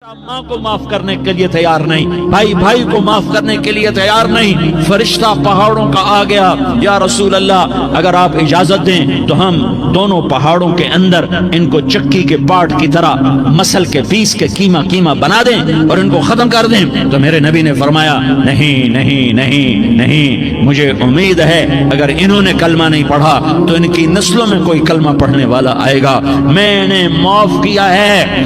ماں کو معاف کرنے کے لیے تیار نہیں، بھائی بھائی کو معاف کرنے کے لیے تیار نہیں۔ فرشتہ پہاڑوں کا آ گیا، یا رسول اللہ اگر آپ اجازت دیں تو ہم دونوں پہاڑوں کے اندر ان کو چکی کے پاٹ کی طرح مسل کے پیس کے کیما کیما بنا دیں اور ان کو ختم کر دیں۔ تو میرے نبی نے فرمایا نہیں نہیں نہیں نہیں، مجھے امید ہے اگر انہوں نے کلمہ نہیں پڑھا تو ان کی نسلوں میں کوئی کلمہ پڑھنے والا آئے گا۔ میں نے معاف کیا ہے،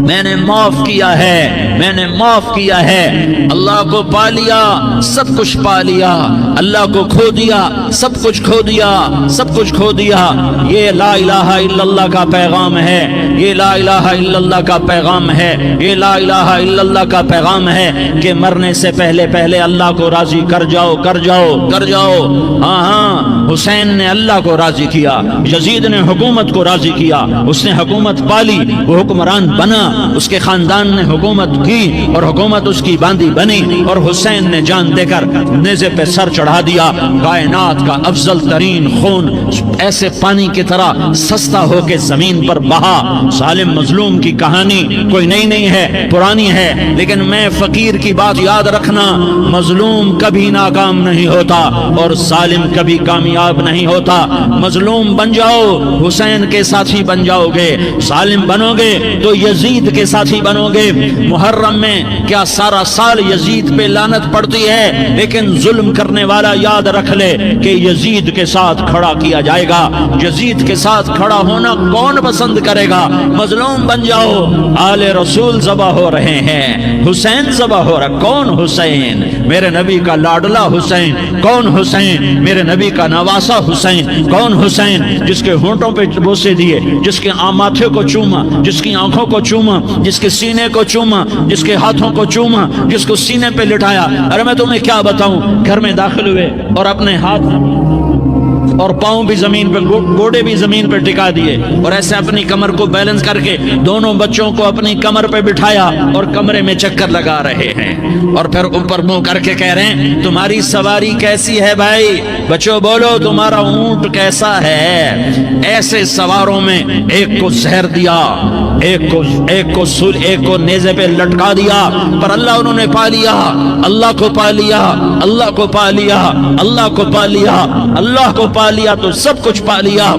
میں نے معاف کیا ہے، میں نے معاف کیا ہے۔ اللہ کو پا لیا، سب کچھ پا لیا، اللہ کو کھو دیا، سب کچھ کھو دیا، سب کچھ کھو دیا۔ یہ لا الہ الا اللہ کا پیغام ہے، یہ لا الہ الا اللہ کا پیغام ہے، یہ لا الہ الا اللہ کا پیغام ہے کہ مرنے سے پہلے پہلے اللہ کو راضی کر جاؤ، کر جاؤ، کر جاؤ۔ ہاں ہاں، حسین نے اللہ کو راضی کیا، یزید نے حکومت کو راضی کیا، اس نے حکومت پالی، وہ حکمران بنا، اس کے خاندان نے حکومت کی اور حکومت اس کی باندھی بنی، اور حسین نے جان دے کر نیزے پہ سر چڑھا دیا۔ کائنات کا افضل ترین خون ایسے پانی کی طرح سستا ہو کے زمین پر بہا۔ ظالم مظلوم کی کہانی کوئی نئی نہیں ہے، پرانی ہے، لیکن میں فقیر کی بات یاد رکھنا، مظلوم کبھی ناکام نہیں ہوتا اور ظالم کبھی کامیاب نہیں ہوتا۔ مظلوم بن جاؤ، حسین کے ساتھی بن جاؤ گے، ظالم بنو گے تو یزید کے ساتھی بنو گے۔ محرم میں کیا سارا سال یزید پہ لعنت پڑتی ہے، لیکن ظلم کرنے والا یاد رکھ لے کہ یزید کے ساتھ کھڑا کیا جائے گا۔ یزید کے ساتھ کھڑا ہونا کون پسند کرے گا؟ مظلوم بن جاؤ۔ آل رسول ذبح ہو رہے ہیں، حسین ذبح ہو رہا۔ کون حسین؟ میرے نبی کا لاڈلا حسین۔ کون حسین؟ میرے نبی کا نواسا حسین۔ کون حسین؟ جس کے ہونٹوں پہ بوسے دیے، جس کے ماتھے کو چوما، جس کی آنکھوں کو چوما، جس کے سینے کو چوما، جس کے ہاتھوں کو چوما، جس کو سینے پہ لٹایا۔ ارے میں تمہیں کیا بتاؤں، گھر میں داخل ہوئے اور اپنے ہاتھ اور پاؤں بھی زمین پہ، گوڑے بھی زمین پہ ٹکا دیے، اور ایسے اپنی کمر کو بیلنس کر کے دونوں بچوں کو اپنی کمر پہ بٹھایا اور کمرے میں چکر لگا رہے ہیں، اور پھر اوپر منہ کر کے کہہ رہے ہیں تمہاری سواری کیسی ہے بھائی؟ بچوں بولو تمہارا اونٹ کیسا ہے؟ ایسے سواروں میں ایک کو زہر دیا، ایک کو نیزے پہ لٹکا دیا، پر اللہ انہوں نے پا لیا، اللہ کو پا لیا، اللہ کو پا لیا، اللہ کو پا لیا، اللہ کو پا لیا تو سب کچھ پا لیا۔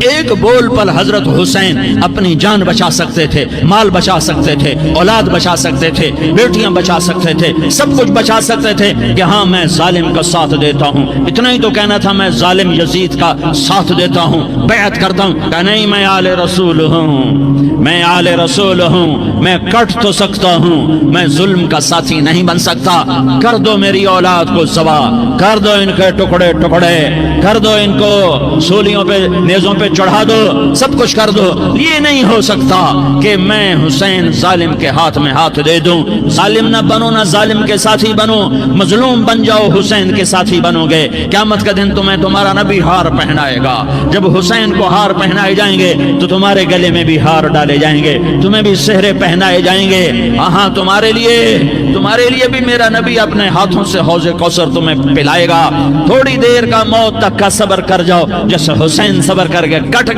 ایک بول پر حضرت حسین اپنی جان بچا سکتے تھے، مال بچا سکتے تھے، اولاد بچا سکتے تھے، بیٹیاں بچا سکتے تھے، سب کچھ بچا سکتے تھے کہ ہاں میں ظالم کا ساتھ دیتا ہوں۔ اتنا ہی تو کہنا تھا میں ظالم یزید کا ساتھ دیتا ہوں، بیعت کرتا ہوں۔ کہ نہیں، میں آل رسول ہوں، میں آل رسول ہوں، میں کٹ تو سکتا ہوں، میں ظلم کا ساتھی نہیں بن سکتا۔ کر دو میری اولاد کو ذبح، کر دو ان کے ٹکڑے ٹکڑے، کر دو ان کو سولیوں پہ، نیزوں پہ چڑھا دو، سب کچھ کر دو۔ یہ نہیں ہو سکتا کہ میں حسین ظالم کے ہاتھ میں ہاتھ دے دوں۔ ظالم نہ بنو، نہ ظالم کے ساتھی بنو، مظلوم بن جاؤ، حسین کے ساتھی بنو گے۔ قیامت کا دن تمہیں تمہارا نبی ہار پہنائے گا۔ جب حسین کو ہار پہنائے جائیں گے تو تمہارے گلے میں بھی ہار ڈالے جائیں گے، تمہیں بھی سہرے پہنائے جائیں گے۔ ہاں تمہارے لیے بھی میرا نبی اپنے ہاتھوں سے حوض کوثر تمہیں پلائے گا۔ تھوڑی دیر کا موت تک کا صبر کر جاؤ، جیسے حسین صبر کر گئے۔ کٹ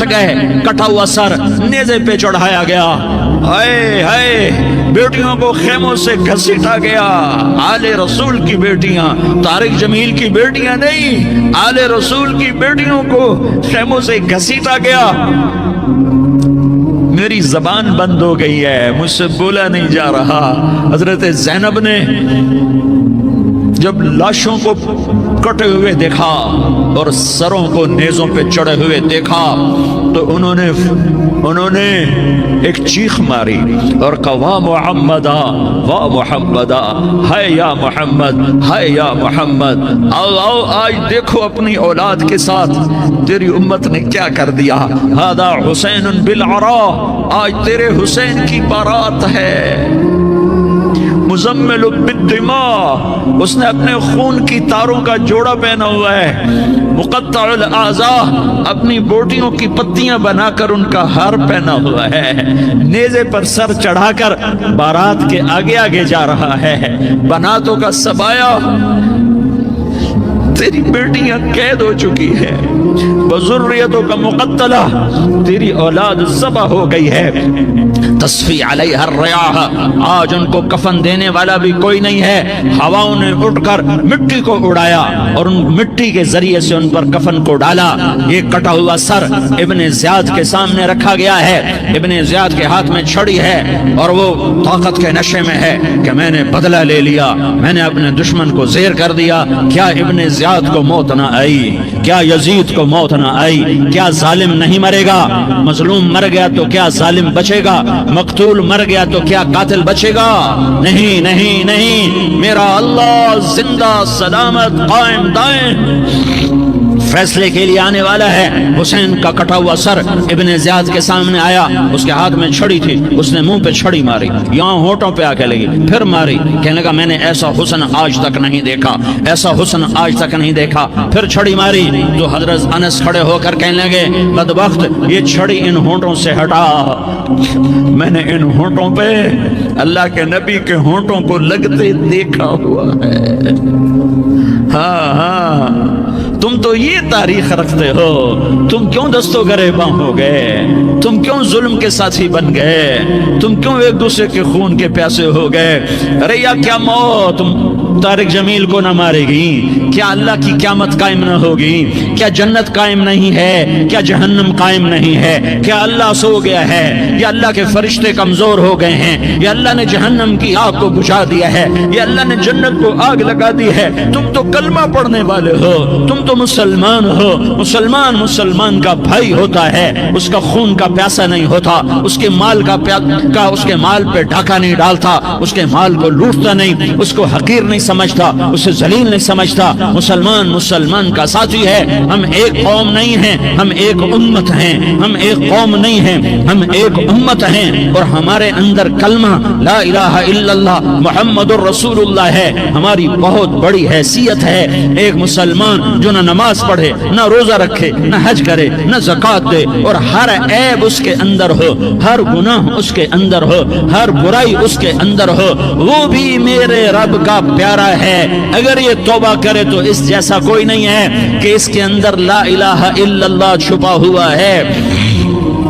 گئے، کٹا ہوا سر نیزے پہ چڑھایا گیا۔ ہائے ہائے، بیٹیوں کو خیموں سے گھسیٹا گیا۔ آل رسول کی بیٹیاں، طارق جمیل کی بیٹیاں نہیں، آل رسول کی بیٹیوں کو خیموں سے گھسیٹا گیا۔ میری زبان بند ہو گئی ہے، مجھ سے بولا نہیں جا رہا۔ حضرت زینب نے جب لاشوں کو کٹے ہوئے دیکھا اور سروں کو نیزوں پہ چڑھے ہوئے دیکھا تو انہوں نے ایک چیخ ماری اور کہا واہ محمدا، واہ محمدا، ہائے یا محمد، ہائے یا محمد۔ آؤ آج دیکھو اپنی اولاد کے ساتھ تیری امت نے کیا کر دیا۔ ہذا حسین بالعراء، آج تیرے حسین کی بارات ہے۔ مزمل بالدماء، اس نے اپنے خون کی تاروں کا جوڑا پہنا ہوا ہے۔ مقطع الاعضاء، اپنی بوٹیوں کی پتیاں بنا کر ان کا ہار پہنا ہوا ہے۔ نیزے پر سر چڑھا کر بارات کے آگے آگے جا رہا ہے۔ بناتوں کا سبایا، تیری بیٹیاں قید ہو چکی ہے، وذریتک مقتلہ، تیری اولاد ذبح ہو گئی ہے، تصفی علیہ الریاح، آج ان کو کفن دینے والا بھی کوئی نہیں ہے، ہواؤں نے اٹھ کر مٹی کو اڑایا اور ان مٹی کے ذریعے سے ان پر کفن کو ڈالا۔ یہ کٹا ہوا سر ابن زیاد کے سامنے رکھا گیا ہے، ابن زیاد کے ہاتھ میں چھڑی ہے اور وہ طاقت کے نشے میں ہے کہ میں نے بدلہ لے لیا، میں نے اپنے دشمن کو زیر کر دیا۔ کیا ابن زیاد کو موت نہ آئی؟ کیا یزید کو موت نہ آئی؟ کیا ظالم نہیں مرے گا؟ مظلوم مر گیا تو کیا ظالم بچے گا؟ مقتول مر گیا تو کیا قاتل بچے گا؟ نہیں نہیں نہیں، میرا اللہ زندہ سلامت قائم دائم فیصلے کے لیے آنے والا ہے۔ حسین کا کٹا ہوا سر ابن زیاد کے سامنے آیا، اس کے ہاتھ میں چھڑی تھی، اس نے منہ پہ چھڑی ماری، یہاں ہونٹوں پہ آ کے لگی، پھر ماری، کہنے لگا میں نے ایسا حسن آج تک نہیں دیکھا، ایسا حسن آج تک نہیں دیکھا، پھر چھڑی ماری تو حضرت انس کھڑے ہو کر کہنے لگے بدبخت یہ چھڑی ان ہونٹوں سے ہٹا، میں نے ان ہونٹوں پہ اللہ کے نبی کے ہونٹوں کو لگتے دیکھا ہوا ہے۔ ہاں ہاں، تم تو یہ تاریخ رکھتے ہو، تم کیوں دستوں گریباں ہو گئے؟ تم کیوں ظلم کے ساتھی بن گئے؟ تم کیوں ایک دوسرے کے خون کے پیاسے ہو گئے؟ ارے یا کیا موت طارق جمیل کو نہ مارے گی؟ کیا اللہ کی قیامت قائم نہ ہوگی؟ کیا جنت قائم نہیں ہے؟ کیا جہنم قائم نہیں ہے؟ کیا اللہ سو گیا ہے؟ یا اللہ کے فرشتے کمزور ہو گئے ہیں؟ یا اللہ نے جہنم کی آگ کو بجھا دیا ہے؟ یا اللہ نے جنت کو آگ لگا دی ہے؟ تم تو کلمہ پڑھنے والے ہو، تم تو مسلمان ہو۔ مسلمان مسلمان کا بھائی ہوتا ہے، اس کا خون کا پیاسا نہیں ہوتا، اس کے مال اس کے مال پہ ڈاکہ نہیں ڈالتا، اس کے مال کو لوٹتا نہیں، اس کو حقیر نہیں سمجھتا، اسے ذلیل نہیں سمجھتا۔ مسلمان مسلمان کا ساتھی ہے۔ ہم ایک قوم نہیں ہیں، ہم ایک امت ہیں، ہم ایک قوم نہیں ہیں، ہم ایک امت ہیں، اور ہمارے اندر کلمہ لا الہ الا اللہ محمد الرسول اللہ ہے، ہماری بہت بڑی حیثیت ہے۔ ایک مسلمان جو نہ نماز پڑھے، نہ روزہ رکھے، نہ حج کرے، نہ زکوٰۃ دے، اور ہر عیب اس کے اندر ہو، ہر گناہ اس کے اندر ہو، ہر برائی اس کے اندر ہو، وہ بھی میرے رب کا پیارا ہے۔ اگر یہ توبہ کرے تو اس جیسا کوئی نہیں ہے کہ اس کے اندر لا الہ الا اللہ چھپا ہوا ہے۔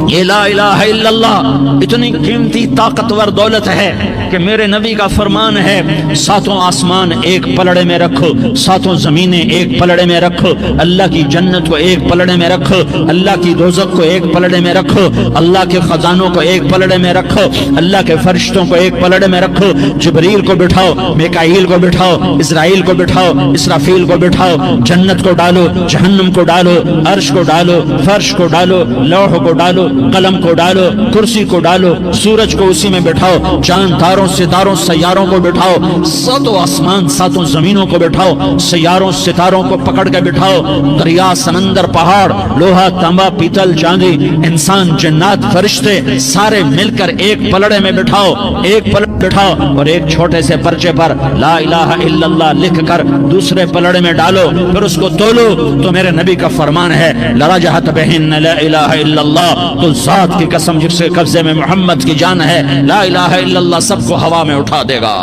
یہ لا الہ الا اللہ اتنی قیمتی طاقتور دولت ہے کہ میرے نبی کا فرمان ہے ساتوں آسمان ایک پلڑے میں رکھو، ساتوں زمینیں ایک پلڑے میں رکھو، اللہ کی جنت کو ایک پلڑے میں رکھو، اللہ کی دوزخ کو ایک پلڑے میں رکھو، اللہ کے خزانوں کو ایک پلڑے میں رکھو، اللہ کے فرشتوں کو ایک پلڑے میں رکھو، جبریل کو بٹھاؤ، میکائیل کو بٹھاؤ، اسرائیل کو بٹھاؤ، اسرافیل کو بٹھاؤ، جنت کو ڈالو، جہنم کو ڈالو، عرش کو ڈالو، فرش کو ڈالو، لوح کو ڈالو، قلم کو ڈالو، کرسی کو ڈالو، سورج کو اسی میں بٹھاؤ، چاند تاروں ستاروں سیاروں کو بٹھاؤ، ساتوں آسمان ساتوں زمینوں کو بٹھاؤ، سیاروں ستاروں کو پکڑ کے بٹھاؤ، دریا سمندر پہاڑ لوہا تانبا پیتل چاندی انسان جنات فرشتے سارے مل کر ایک پلڑے میں بٹھاؤ، ایک پلڑے بٹھاؤ، اور ایک چھوٹے سے پرچے پر لا الہ الا اللہ لکھ کر دوسرے پلڑے میں ڈالو، پھر اس کو تولو تو میرے نبی کا فرمان ہے لرجحت بہن لا الہ الا اللہ، تو ذات کی قسم جس کے قبضے میں محمد کی جان ہے لا الہ الا اللہ سب کو ہوا میں اٹھا دے گا۔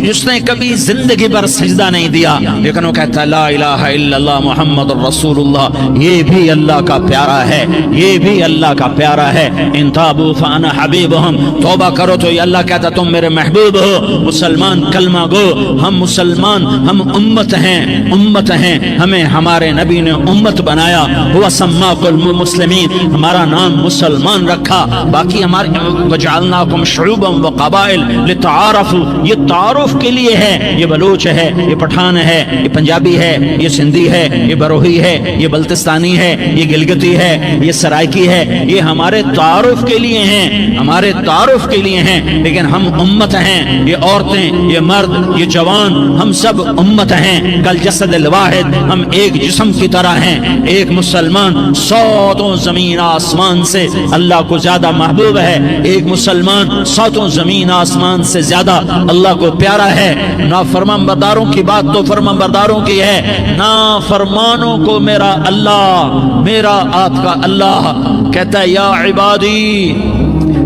جس نے کبھی زندگی بھر سجدہ نہیں دیا لیکن وہ کہتا ہے لا الہ الا اللہ محمد الرسول اللہ، یہ بھی اللہ کا پیارا ہے، یہ بھی اللہ کا پیارا ہے۔ ان تابوا فانا حبیبہم، توبہ کرو تو یہ اللہ کہتا تم میرے محبوب ہو۔ مسلمان کلمہ گو، ہم مسلمان، ہم امت ہیں، امت ہیں، ہمیں ہمارے نبی نے امت بنایا، ہوا سماکم المسلمین، ہمارا نام مسلمان رکھا، باقی ہمارے وجعلناکم شعوبا وقبائل لتعارفوا، یہ تعارف کے لیے ہے، یہ بلوچ ہے، یہ پٹھان ہے، یہ پنجابی ہے، یہ سندھی ہے، یہ بروہی ہے، یہ بلتستانی ہے، یہ گلگتی ہے، یہ سرائکی ہے، یہ ہمارے تعارف کے لیے ہیں، ہمارے تعارف کے لیے ہیں، لیکن ہم امت ہیں، یہ عورتیں، یہ مرد، یہ جوان، ہم سب امت ہیں، کل جسد الواحد، ہم ایک جسم کی طرح ہیں۔ ایک مسلمان ساتوں زمین آسمان سے اللہ کو زیادہ محبوب ہے، ایک مسلمان ساتوں زمین آسمان سے زیادہ اللہ کو پیارا ہے۔ نافرمان برداروں کی بات تو فرمان برداروں کی ہے، نافرمانوں کو میرا اللہ، میرا آپ کا اللہ کہتا ہے یا عبادی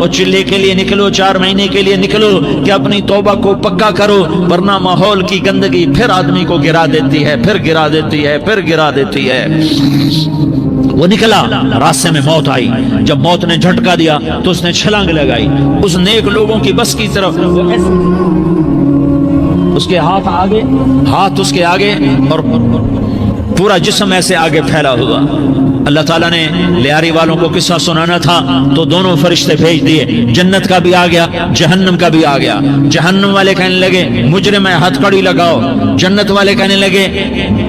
اور چلے کے لیے نکلو, 4 مہینے کے لیے نکلو کہ اپنی توبہ کو پکا کرو, ورنہ ماحول کی گندگی پھر آدمی کو گرا دیتی ہے, پھر گرا دیتی ہے, پھر گرا دیتی ہے. وہ نکلا, راستے میں موت آئی. جب موت نے جھٹکا دیا تو اس نے چھلانگ لگائی اس نیک لوگوں کی بس کی طرف. اس کے ہاتھ اس کے آگے اور پورا جسم ایسے آگے پھیلا ہوا. اللہ تعالیٰ نے لیاری والوں کو قصہ سنانا تھا تو دونوں فرشتے بھیج دیے. جنت کا بھی آ گیا, جہنم کا بھی آ گیا. جہنم والے کہنے لگے مجرم ہے ہتھ کڑی لگاؤ, جنت والے کہنے لگے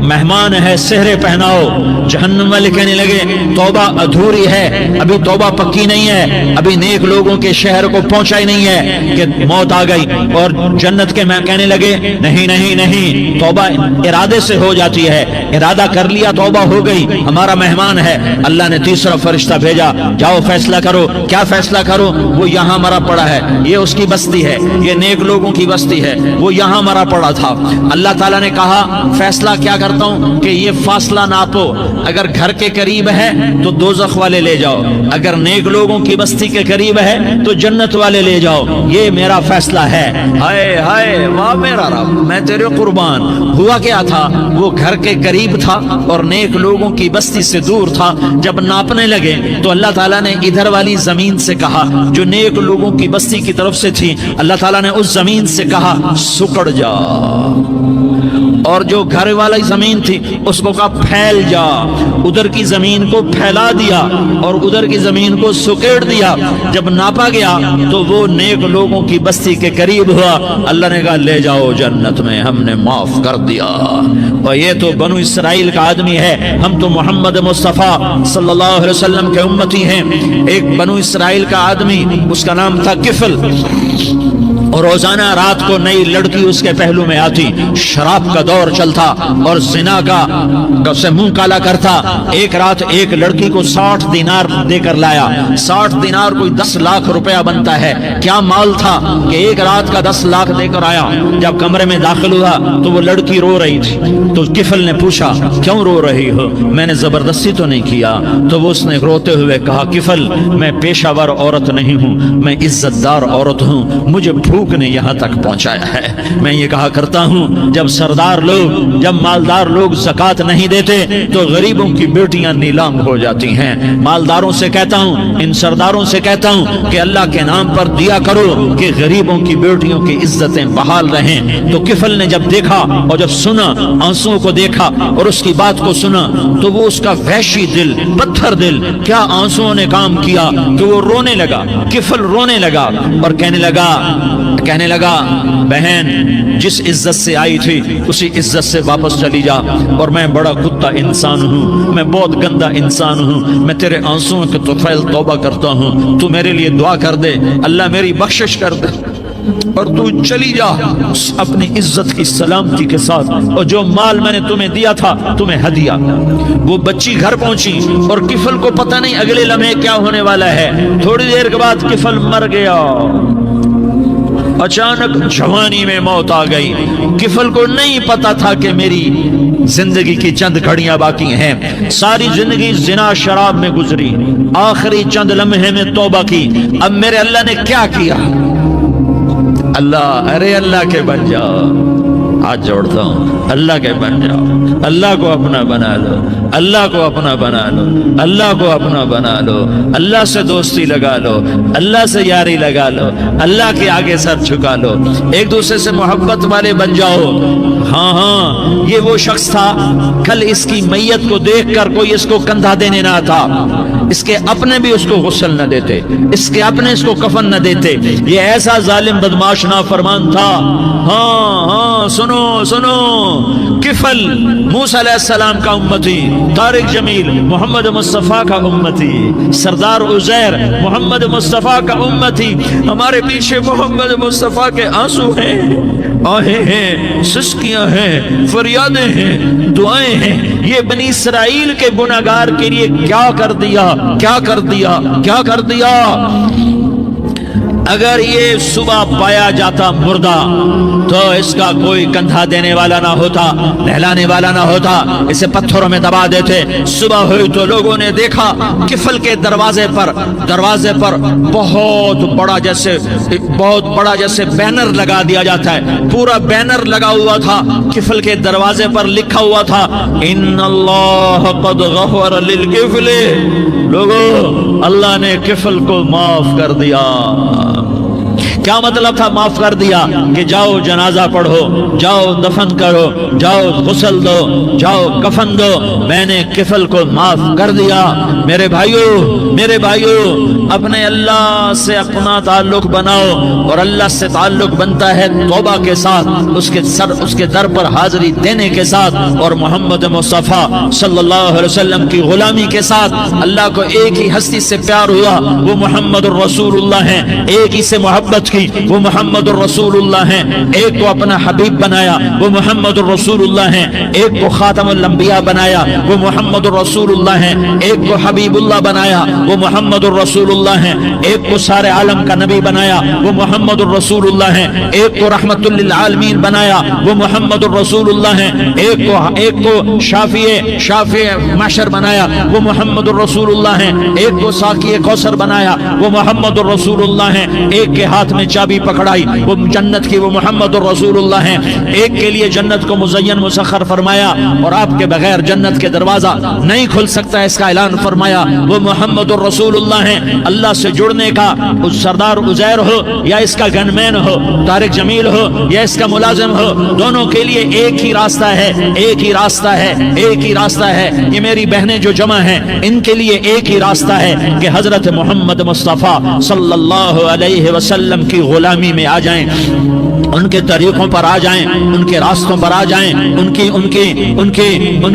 مہمان ہے سہرے پہناؤ. جہنم والے کہنے لگے توبہ ادھوری ہے, ابھی توبہ پکی نہیں ہے, ابھی نیک لوگوں کے شہر کو پہنچا ہی نہیں ہے کہ موت آ گئی. اور جنت کے میں کہنے لگے نہیں نہیں نہیں, توبہ ارادے سے ہو جاتی ہے, ارادہ کر لیا توبہ ہو گئی, ہمارا مہمان ہے. اللہ نے تیسرا فرشتہ بھیجا, جاؤ فیصلہ کرو. کیا فیصلہ کرو؟ وہ یہاں مرا پڑا ہے, یہ اس کی بستی ہے, یہ نیک لوگوں کی بستی ہے, وہ یہاں مرا پڑا تھا. اللہ تعالیٰ نے کہا فیصلہ کیا کرتا ہوں کہ یہ فاصلہ ناپو, اگر گھر کے قریب ہے تو دوزخ والے لے جاؤ, اگر نیک لوگوں کی بستی کے قریب ہے تو جنت والے لے جاؤ. یہ میرا فیصلہ ہے. ہائے ہائے واہ میرا رب, میں تیرے قربان. ہوا کیا تھا؟ وہ گھر کے قریب تھا اور نیک لوگوں کی بستی سے دور تھا. جب ناپنے لگے تو اللہ تعالیٰ نے ادھر والی زمین سے کہا جو نیک لوگوں کی بستی کی طرف سے تھی, اللہ تعالیٰ نے اس زمین سے کہا سکڑ جا, اور جو گھر والی زمین تھی اس کو کہا پھیل جا. ادھر کی زمین کو پھیلا دیا اور ادھر کی زمین کو سکیڑ دیا. جب ناپا گیا تو وہ نیک لوگوں کی بستی کے قریب ہوا. اللہ نے کہا لے جاؤ جنت میں, ہم نے معاف کر دیا. اور یہ تو بنو اسرائیل کا آدمی ہے, ہم تو محمد مصطفیٰ صلی اللہ علیہ وسلم کے امتی ہیں. ایک بنو اسرائیل کا آدمی, اس کا نام تھا کفل, اور روزانہ رات کو نئی لڑکی اس کے پہلو میں آتی. شراب کا دور چلتا اور زنا کا سے منہ کالا کرتا. ایک رات ایک لڑکی کو 60 دینار دے کر لایا. 60 دینار کوئی 10 لاکھ روپیہ بنتا ہے. کیا مال تھا کہ ایک رات کا 10 لاکھ دے کر آیا. جب کمرے میں داخل ہوا تو وہ لڑکی رو رہی تھی. تو کفل نے پوچھا کیوں رو رہی ہو؟ میں نے زبردستی تو نہیں کیا. تو وہ اس نے روتے ہوئے کہا کفل میں پیشہ ور عورت نہیں ہوں, میں عزت دار عورت ہوں, مجھے بھوک نے یہاں تک پہنچایا ہے. میں یہ کہا کرتا ہوں جب سردار لوگ, جب مالدار لوگ زکوٰۃ نہیں دیتے تو غریبوں کی بیٹیاں نیلام ہو جاتی ہیں. مالداروں سے کہتا ہوں, ان سرداروں سے کہتا ہوں کہ اللہ کے نام پر دیا کرو کہ غریبوں کی بیٹیوں کی عزتیں بحال رہیں. تو کفل نے جب دیکھا اور جب سنا, آنسوؤں کو دیکھا اور اس کی بات کو سنا, تو وہ اس کا وحشی دل, پتھر دل, کیا آنسوؤں نے کام کیا کہ وہ رونے لگا. کفل رونے لگا اور کہنے لگا بہن جس عزت سے آئی تھی اسی عزت سے واپس چلی جا, اور میں بڑا کتا انسان ہوں, میں بہت گندا انسان ہوں, میں تیرے آنسوؤں کے طفیل توبہ کرتا ہوں, تو میرے لیے دعا کر دے, اللہ میری بخشش کر دے, اور تو چلی جا اپنی عزت کی سلامتی کے ساتھ, اور جو مال میں نے تمہیں دیا تھا تمہیں ہدیہ. وہ بچی گھر پہنچی اور کفل کو پتہ نہیں اگلے لمحے کیا ہونے والا ہے. تھوڑی دیر کے بعد کفل مر گیا. اچانک جوانی میں موت آ گئی. کفل کو نہیں پتا تھا کہ میری زندگی کی چند گھڑیاں باقی ہیں. ساری زندگی زنا شراب میں گزری, آخری چند لمحے میں توبہ کی. اب میرے اللہ نے کیا کیا؟ اللہ, ارے اللہ کے بن جاؤ, ہاتھ جوڑتا ہوں, اللہ کے بن جاؤ, اللہ کو اپنا بنا لو, اللہ کو اپنا بنا لو, اللہ کو اپنا بنا لو, اللہ سے دوستی لگا لو, اللہ سے یاری لگا لو, اللہ کے آگے سر جھکا لو, ایک دوسرے سے محبت والے بن جاؤ. ہاں ہاں, یہ وہ شخص تھا کل اس کی میت کو دیکھ کر کوئی اس کو کندھا دینے نہ تھا, اس کے اپنے بھی اس کو غسل نہ دیتے, اس کے اپنے اس کو کفن نہ دیتے. یہ ایسا ظالم بدماش نافرمان تھا. ہاں ہاں, سنو سنو, کفل موسیٰ علیہ السلام کا امتی, طارق جمیل محمد مصطفیٰ کا امتی, سردار عزیر محمد مصطفیٰ کا امتی. ہمارے پیچھے محمد مصطفیٰ کے آنسو ہیں, آہیں ہیں, سسکیاں ہیں, فریادیں ہیں, دعائیں ہیں. یہ بنی اسرائیل کے گناہگار کے لیے کیا کر دیا, کیا کر دیا, کیا کر دیا. اگر یہ صبح پایا جاتا مردہ تو اس کا کوئی کندھا دینے والا نہ ہوتا، نہلانے والا نہ ہوتا، اسے پتھروں میں دبا دیتے۔ صبح ہوئی تو لوگوں نے دیکھا کفل کے دروازے پر بہت بڑا جیسے بینر لگا دیا جاتا ہے، پورا بینر لگا ہوا تھا، کفل کے دروازے پر لکھا ہوا تھا ان اللہ قد غفر للکفل، لوگوں اللہ نے کفل کو معاف کر دیا۔ کیا مطلب تھا معاف کر دیا؟ کہ جاؤ جنازہ پڑھو، جاؤ دفن کرو، جاؤ غسل دو، جاؤ کفن دو، میں نے کفل کو معاف کر دیا۔ میرے بھائیو اپنے اللہ سے اپنا تعلق بناؤ، اور اللہ سے تعلق بنتا ہے توبہ کے ساتھ، اس کے در پر حاضری دینے کے ساتھ، اور محمد مصطفیٰ صلی اللہ علیہ وسلم کی غلامی کے ساتھ۔ اللہ کو ایک ہی ہستی سے پیار ہوا، وہ محمد الرسول اللہ ہیں، ایک ہی سے محبت کی، وہ محمد الرسول اللہ ہیں، ایک کو اپنا حبیب بنایا، وہ محمد الرسول اللہ ہیں، ایک کو خاتم الانبیاء بنایا، وہ محمد الرسول اللہ ہیں، ایک کو حبیب اللہ بنایا، وہ محمد الرسول اللہ ہیں، ایک کو سارے عالم کا نبی بنایا، وہ محمد الرسول اللہ ہیں، ایک کو رحمت للعالمین بنایا، وہ محمد الرسول اللہ ہیں، ایک کو شافع محشر بنایا، وہ محمد الرسول اللہ ہیں، ایک کو ساقی کوثر بنایا، وہ محمد الرسول اللہ ہیں، ایک کے ہاتھ میں چابی پکڑائی وہ جنت کی، وہ محمد الرسول اللہ ہیں، ایک کے لیے جنت کو مزین مسخر فرمایا اور آپ کے بغیر جنت کے دروازہ نہیں کھل سکتا، اس کا اعلان فرمایا، وہ محمد الرسول اللہ ہیں۔ اللہ سے جڑنے کا سردار عزیر ہو یا اس کا گن مین ہو، طارق جمیل ہو یا اس کا ملازم ہو، دونوں کے لیے ایک ہی راستہ ہے، ایک ہی راستہ ہے، ایک ہی راستہ ہے۔ یہ میری بہنیں جو جمع ہیں ان کے لیے ایک ہی راستہ ہے کہ حضرت محمد مصطفیٰ صلی اللہ علیہ وسلم کی غلامی میں آ جائیں، ان کے طریقوں پر آ جائیں، ان کے راستوں پر آ جائیں، ان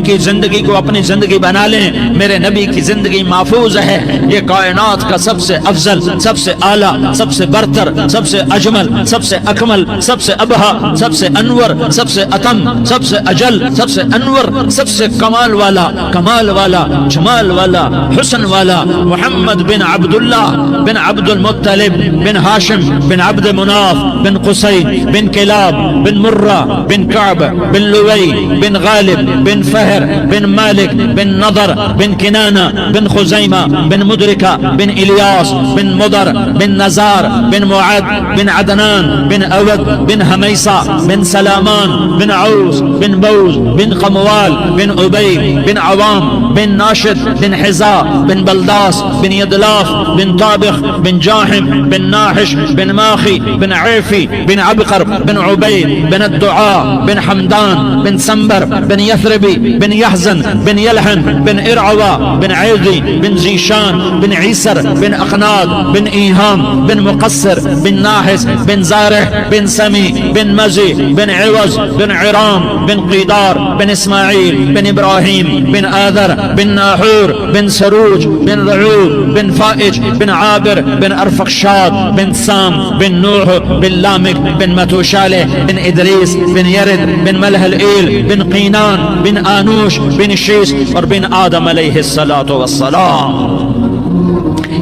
کی زندگی کو اپنی زندگی بنا لیں۔ میرے نبی کی زندگی محفوظ ہے، یہ کائنات کا سب سے افضل، سب سے اعلیٰ، سب سے برتر، سب سے اجمل، سب سے اکمل، سب سے ابہا، سب سے انور، سب سے اتم، سب سے اجل، سب سے انور، سب سے کمال والا، جمال والا، حسن والا محمد بن عبداللہ بن عبد المطلب بن ہاشم بن عبد مناف بن قصی بن کلاب بن مرہ بن کعب بن لوی بن غالب بن فہر بن مالک بن نضر بن کنانہ بن خزیمہ بن مدرکہ بن الیاس بن مضر بن نزار بن معد بن عدنان بن اود بن حمیسہ بن سلامان بن عوس بن بوز بن قموال بن عبی بن عوام بن ناشد بن حزا بن بلداس بن یدلاف بن طابخ بن جاحم بن ناحش بن ماخی بن عیفی بن عبقر بن عبید بن الدعاء بن حمدان بن سنبر بن یثربی بن یحزن بن یلحن بن ارعوا بن عیدی بن زیشان بن عیسر بن اقناد بن ایہام بن مقصر بن ناحس بن زارح بن سمی بن مزی بن عوض بن عرام بن قیدار بن اسماعیل بن ابراہیم بن آذر بن ناحور بن سروج بن رعوب بن فائج بن عابر بن ارفقشاد بن سام بن نوح بن لامک بن متوشالح بن ادریس بن یرد بن ملح الایل بن قینان بن آنوش بن شیس اور بن آدم علیہ السلام۔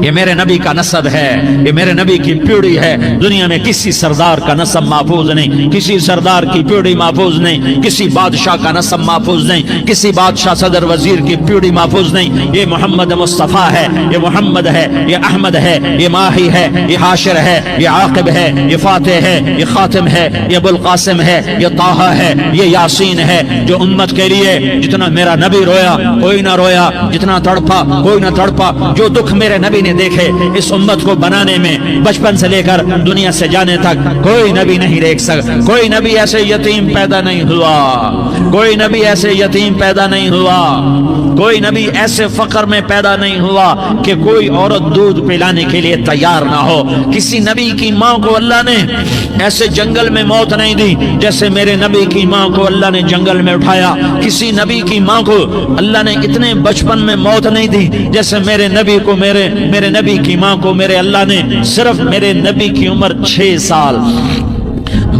یہ میرے نبی کا نسب ہے، یہ میرے نبی کی پیڑھی ہے۔ دنیا میں کسی سردار کا نسب محفوظ نہیں، کسی سردار کی پیڑھی محفوظ نہیں، کسی بادشاہ کا نسب محفوظ نہیں، کسی بادشاہ صدر وزیر کی پیڑھی محفوظ نہیں۔ یہ محمد مصطفیٰ ہے، یہ محمد ہے، یہ احمد ہے، یہ ماہی ہے، یہ حاشر ہے، یہ عاقب ہے، یہ فاتح ہے، یہ خاتم ہے، یہ ابو القاسم ہے، یہ طٰہٰ ہے، یہ یاسین ہے۔ جو امت کے لیے جتنا میرا نبی رویا کوئی نہ رویا، جتنا تڑپا کوئی نہ تڑپا، جو دکھ میرے نبی نے دیکھے اس امت کو بنانے میں، بچپن سے لے کر دنیا سے جانے تک کوئی نبی نہیں دیکھ سکتا۔ کوئی نبی ایسے یتیم پیدا نہیں ہوا، کوئی نبی ایسے یتیم پیدا نہیں ہوا، کوئی نبی ایسے فقر میں پیدا نہیں ہوا کہ کوئی عورت دودھ پلانے کے لیے تیار نہ ہو۔ کسی نبی کی ماں کو اللہ نے ایسے جنگل میں موت نہیں دی جیسے میرے نبی کی ماں کو اللہ نے جنگل میں اٹھایا۔ کسی نبی کی ماں کو اللہ نے اتنے بچپن میں موت نہیں دی جیسے میرے نبی کو، میرے نبی کی ماں کو میرے اللہ نے صرف میرے نبی کی عمر 6 سال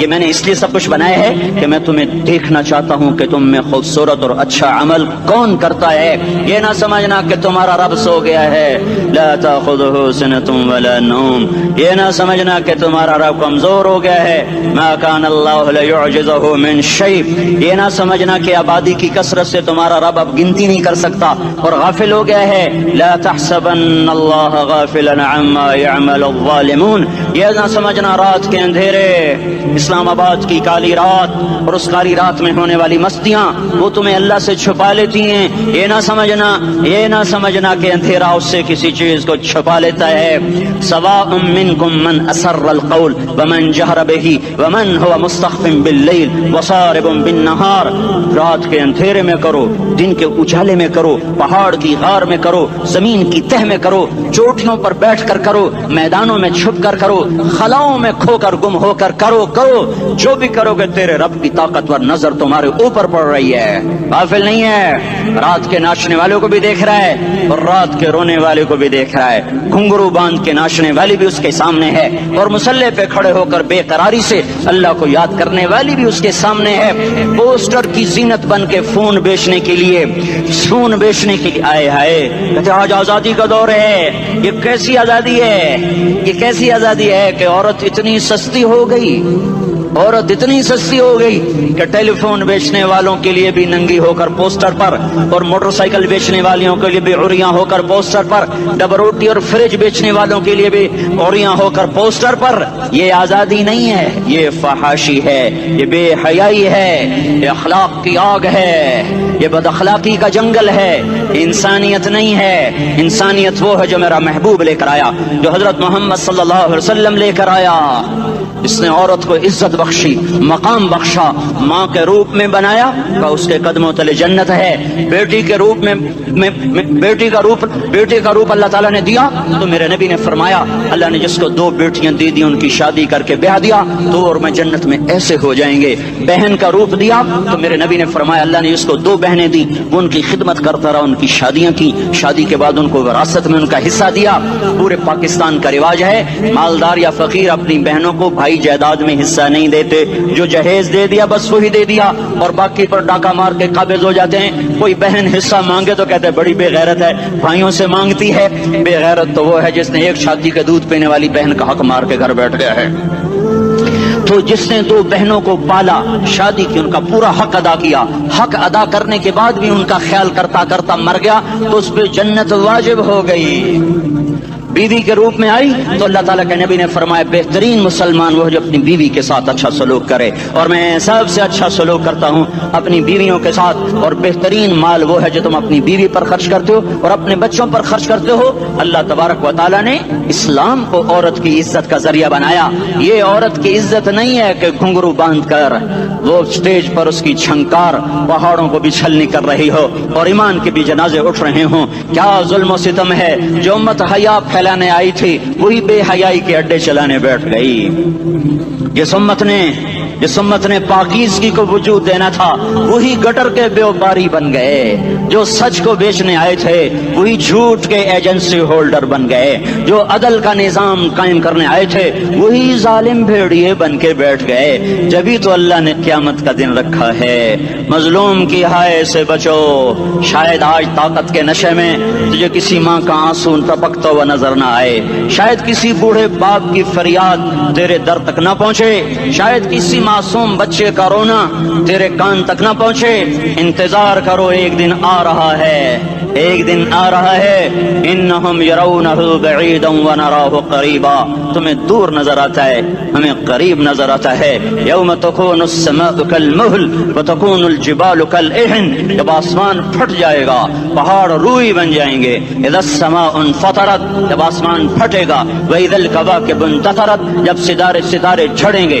یہ میں نے اس لیے سب کچھ بنایا ہے کہ میں تمہیں دیکھنا چاہتا ہوں کہ تم میں خوبصورت اور اچھا عمل کون کرتا ہے. یہ نہ سمجھنا کہ تمہارا رب سو گیا ہے، لا تاخذہ سنۃ ولا نوم. یہ نہ سمجھنا کہ تمہارا رب کمزور ہو گیا ہے، ما کان اللہ لیعجزہ من شیء. یہ نہ سمجھنا کہ آبادی کی کثرت سے تمہارا رب اب گنتی نہیں کر سکتا اور غافل ہو گیا ہے. لا تحسبن اللہ غافلا عما يعمل الظالمون. یہ نہ سمجھنا رات کے اندھیرے، اسلام آباد کی کالی رات اور اس کالی رات میں ہونے والی مستیاں وہ تمہیں اللہ سے چھپا لیتی ہیں. یہ نہ سمجھنا کہ اندھیرا اس سے کسی چیز کو چھپا لیتا ہے. سواء منکم من اسر القول ومن جہر به ومن هو مستخف باللیل وصارب بالنہار. رات کے اندھیرے میں کرو، دن کے اجالے میں کرو، پہاڑ کی غار میں کرو، زمین کی تہ میں کرو، چوٹیوں پر بیٹھ کر کرو، میدانوں میں چھپ کر کرو، خلاؤں میں کھو کر گم ہو کر کرو. جو بھی کرو گے تیرے رب کی طاقتور نظر تمہارے اوپر پڑ رہی ہے، غافل نہیں ہے. رات کے ناچنے والوں کو بھی دیکھ رہا ہے اور رات کے رونے والے کو بھی دیکھ رہا ہے. گھنگرو باندھ کے ناچنے والی بھی اس کے سامنے ہے اور مسلح پہ کھڑے ہو کر بے قراری سے اللہ کو یاد کرنے والی بھی اس کے سامنے ہے. پوسٹر کی زینت بن کے فون بیچنے کے لیے آئے ہائے کہتے آج آزادی کا دور ہے. یہ کیسی آزادی ہے کہ عورت اتنی سستی ہو گئی کہ ٹیلی فون بیچنے والوں کے لیے بھی ننگی ہو کر پوسٹر پر اور موٹر سائیکل بیچنے والوں کے لیے بھی عریاں ہو کر پوسٹر پر، ڈبل روٹی اور فریج بیچنے والوں کے لیے بھی عریاں ہو کر پوسٹر پر. یہ آزادی نہیں ہے، یہ فحاشی ہے، یہ بے حیائی ہے، یہ اخلاق کی آگ ہے، یہ بد اخلاقی کا جنگل ہے. انسانیت نہیں ہے. انسانیت وہ ہے جو میرا محبوب لے کر آیا، جو حضرت محمد صلی اللہ علیہ وسلم لے کر آیا. اس نے عورت کو عزت بخشی، مقام بخشا، ماں کے روپ میں بنایا کہ اس کے قدموں تلے جنت ہے. بیٹی کے روپ میں بیٹی کا روپ اللہ تعالیٰ نے دیا تو میرے نبی نے فرمایا اللہ نے جس کو 2 بیٹیاں دے دی ان کی شادی کر کے بیاہ دیا تو اور میں جنت میں ایسے ہو جائیں گے. بہن کا روپ دیا تو میرے نبی نے فرمایا اللہ نے جس کو 2 بہنیں دی وہ ان کی خدمت کرتا رہا، ان کی شادیاں کی، شادی کے بعد ان کو وراثت میں ان کا حصہ دیا. پورے پاکستان کا رواج ہے مالدار یا فقیر اپنی بہنوں کو بھائی جائیداد میں حصہ نہیں دیتے. جو جہیز دے دیا بس وہی دے دیا اور باقی پر ڈاکہ مار کے قابض ہو جاتے ہیں. کوئی بہن حصہ مانگے تو کہتے ہیں بڑی بے غیرت ہے، بھائیوں سے مانگتی ہے. بے غیرت تو وہ ہے جس نے ایک چھاتی کا دودھ پینے والی بہن کا حق مار کے گھر بیٹھ گیا ہے. تو جس نے 2 بہنوں کو پالا، شادی کی، ان کا پورا حق ادا کیا، حق ادا کرنے کے بعد بھی ان کا خیال کرتا کرتا مر گیا تو اس پہ جنت واجب ہو گئی. بیوی کے روپ میں آئی تو اللہ تعالیٰ کے نبی نے فرمایا بہترین مسلمان وہ جو اپنی بیوی کے ساتھ اچھا سلوک کرے، اور میں سب سے اچھا سلوک کرتا ہوں اپنی بیویوں کے ساتھ. اور بہترین مال وہ ہے جو تم اپنی بیوی پر خرچ کرتے ہو اور اپنے بچوں پر خرچ کرتے ہو. اللہ تبارک و تعالیٰ نے اسلام کو عورت کی عزت کا ذریعہ بنایا. یہ عورت کی عزت نہیں ہے کہ گھنگرو باندھ کر وہ اسٹیج پر اس کی چھنکار پہاڑوں کو بھی چھلنی کر رہی ہو اور ایمان کے بھی جنازے اٹھ رہے ہوں. کیا ظلم و ستم ہے. جو امت حیا پھیلانے آئی تھی وہی بے حیائی کے اڈے چلانے بیٹھ گئی. جس امت نے پاکیزگی کو وجود دینا تھا وہی گٹر کے بیوباری بن گئے. جو سچ کو بیچنے آئے تھے وہی جھوٹ کے ایجنسی ہولڈر بن گئے. جو عدل کا نظام قائم کرنے آئے تھے وہی ظالم بھیڑیے بن کے بیٹھ گئے. جبھی تو اللہ نے قیامت کا دن رکھا ہے. مظلوم کی ہائے سے بچو. شاید آج طاقت کے نشے میں تجھے کسی ماں کا آنسو ٹپکتا ہوا نظر نہ آئے، شاید کسی بوڑھے باپ کی فریاد تیرے در تک نہ پہنچے، شاید کسی معصوم بچے کا رونا تیرے کان تک نہ پہنچے. انتظار کرو، ایک دن آ رہا ہے، ایک دن آ رہا ہے. انہم یرونہ بعیدا ونراہ قریبا. تمہیں دور نظر آتا ہے، ہمیں قریب نظر آتا ہے. یوم تکون السماء کالمہل وتکون الجبال کالعہن. جب آسمان پھٹ جائے گا پہاڑ روئی بن جائیں گے. اذا السماء انفطرت. جب آسمان پھٹے گا. واذا الکواکب انتثرت. جب ستارے جھڑیں گے.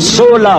16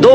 2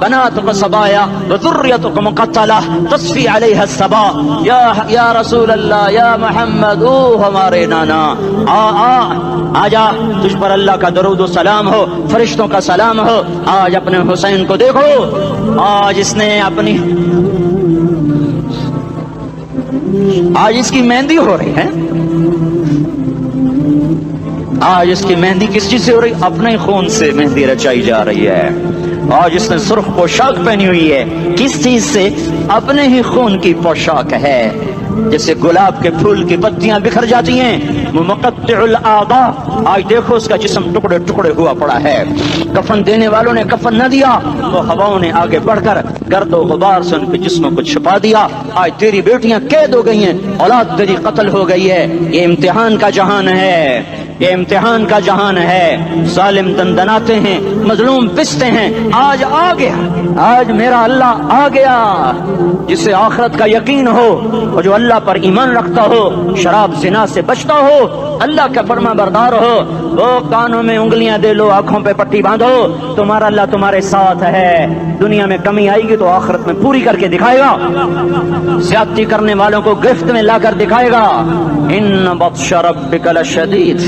بناتك صبايا وذريتك مقتلة تصفي عليها الصبا یا رسول اللہ یا محمد او ہمارے نانا آ جا تجھ پر اللہ کا درود و سلام ہو فرشتوں کا سلام ہو آج اپنے حسین کو دیکھو آج اس نے اپنی آج اس کی مہندی ہو رہی ہے آج اس کی مہندی کس چیز سے ہو رہی اپنے خون سے مہندی رچائی جا رہی ہے آج اس نے سرخ پوشاک پہنی ہوئی ہے کس چیز سے اپنے ہی خون کی پوشاک ہے جیسے گلاب کے پھول کی پتیاں بکھر جاتی ہیں وہ مقطع الاعضاء آج دیکھو اس کا جسم ٹکڑے ٹکڑے ہوا پڑا ہے کفن دینے والوں نے کفن نہ دیا تو ہواؤں نے آگے بڑھ کر گرد و غبار سے ان کے جسموں کو چھپا دیا آج تیری بیٹیاں قید ہو گئی ہیں اولاد تیری قتل ہو گئی ہے یہ امتحان کا جہان ہے یہ امتحان کا جہان ہے ظالم دندناتے ہیں مظلوم پستے ہیں آج آ گیا آج میرا اللہ آ گیا جسے آخرت کا یقین ہو اور جو اللہ پر ایمان رکھتا ہو شراب زنا سے بچتا ہو اللہ کا فرما بردار ہو وہ کانوں میں انگلیاں دے لو آنکھوں پہ پٹی باندھو تمہارا اللہ تمہارے ساتھ ہے دنیا میں کمی آئے گی تو آخرت میں پوری کر کے دکھائے گا زیادتی کرنے والوں کو گرفت میں لا کر دکھائے گا ان بطش ربک لشدید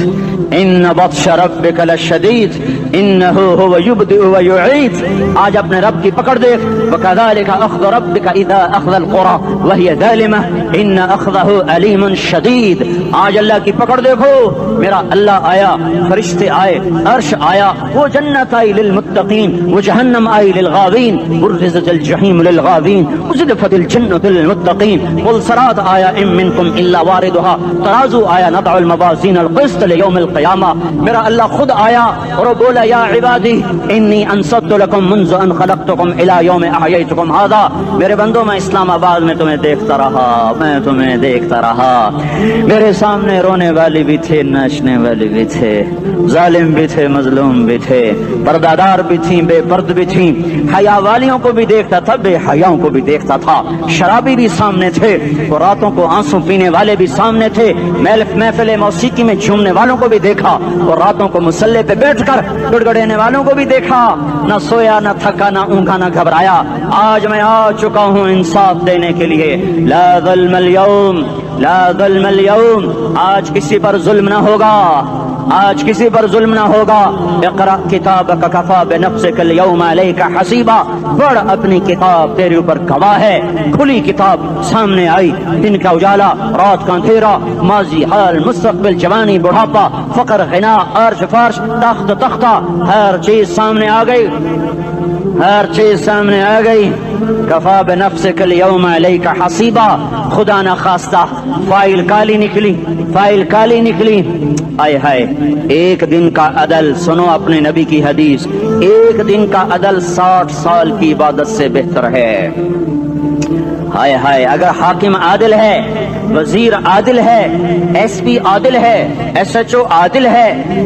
ان بطش ربک لشدید انہ هو یبدئ ویعید آج اپنے رب کی پکڑ دیکھ وکذالک اخذ ربک اذا اخذ القرى وهي ظالمة ان اخذه علیم شدید آج اللہ کی پکڑ دیکھو میرا اللہ آیا فرشتے آئے عرش آیا وہ جنت آئی للمتقین وہ جہنم آئی للغاوین برزت الجحیم للغاوین ازلفت الجنت للمتقین والصراط آیا ام منکم الا واردها ترازو آیا نضع الموازین القسط لیوم القیامہ میرا اللہ خود آیا اور بولا یا عبادی انی انصت لکم منذ ان خلقتکم الى یوم احییتکم هذا میرے بندوں میں اسلام آباد میں تمہیں دیکھتا رہا میں تمہیں دیکھتا رہا میرے سامنے رونے والے بھی تھے ناچنے والے بھی تھے ظالم بھی تھے مظلوم بھی تھے پردادار بھی تھیں بے پرد بھی تھیں حیا والیوں کو بھی دیکھتا تھا بے حیاؤں کو بھی دیکھتا تھا شرابی بھی سامنے تھے اور راتوں کو آنسو پینے والے بھی سامنے تھے محفل موسیقی میں جھومنے والوں کو بھی دیکھا اور راتوں کو مسلح پہ بیٹھ کر گڑگڑانے والوں کو بھی دیکھا نہ سویا نہ تھکا نہ اونگا نہ گھبرایا آج میں آ چکا ہوں انصاف دینے کے لیے لا ظلم اليوم لا ظلم اليوم آج کسی پر ظلم نہ ہوگا آج کسی پر ظلم نہ ہوگا اقرأ کتابک کفا بنفسک اليوم علیک حسیبا پڑھ اپنی کتاب تیرے اوپر گواہ ہے کھلی کتاب سامنے آئی دن کا اجالا رات کا اندھیرا ماضی حال مستقبل جوانی بڑھاپا فقر غنا عرش فرش تخت تختہ ہر چیز سامنے آ گئی ہر چیز سامنے آ گئی کفا بنفسک اليوم علیک حسیبا خدا نہ خواستہ فائل کالی نکلی فائل کالی نکلی آئے ہائے ایک دن کا عدل سنو اپنے نبی کی حدیث ایک دن کا عدل 60 سال کی عبادت سے بہتر ہے ہائے ہائے اگر حاکم عادل ہے وزیر عادل ہے ایس پی عادل ہے ایس ایچ او عادل ہے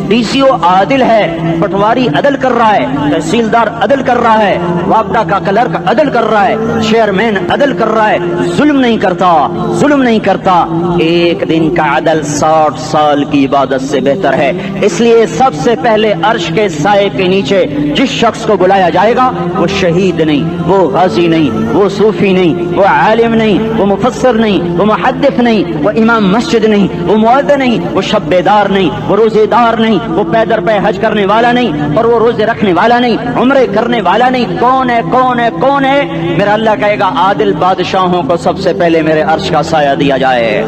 ڈی سی او عادل ہے پٹواری عدل کر رہا ہے تحصیلدار عدل کر رہا ہے وابڈا کا کلرک عدل کر رہا ہے چیئرمین عدل کر رہا ہے ظلم نہیں کرتا ظلم نہیں کرتا ایک دن کا عدل 60 سال کی عبادت سے بہتر ہے اس لیے سب سے پہلے عرش کے سائے کے نیچے جس شخص کو بلایا جائے گا وہ شہید نہیں وہ غازی نہیں وہ صوفی نہیں وہ عالم نہیں وہ مفسر نہیں وہ محدث نہیں وہ امام مسجد نہیں وہ مؤذن نہیں وہ شب بیدار نہیں وہ روزے دار نہیں وہ پیدر پہ حج کرنے والا نہیں اور وہ روزے رکھنے والا نہیں عمرے کرنے والا نہیں کون ہے کون ہے کون ہے میرا اللہ کہے گا عادل بادشاہوں کو سب سے پہلے میرے عرش کا سایہ دیا جائے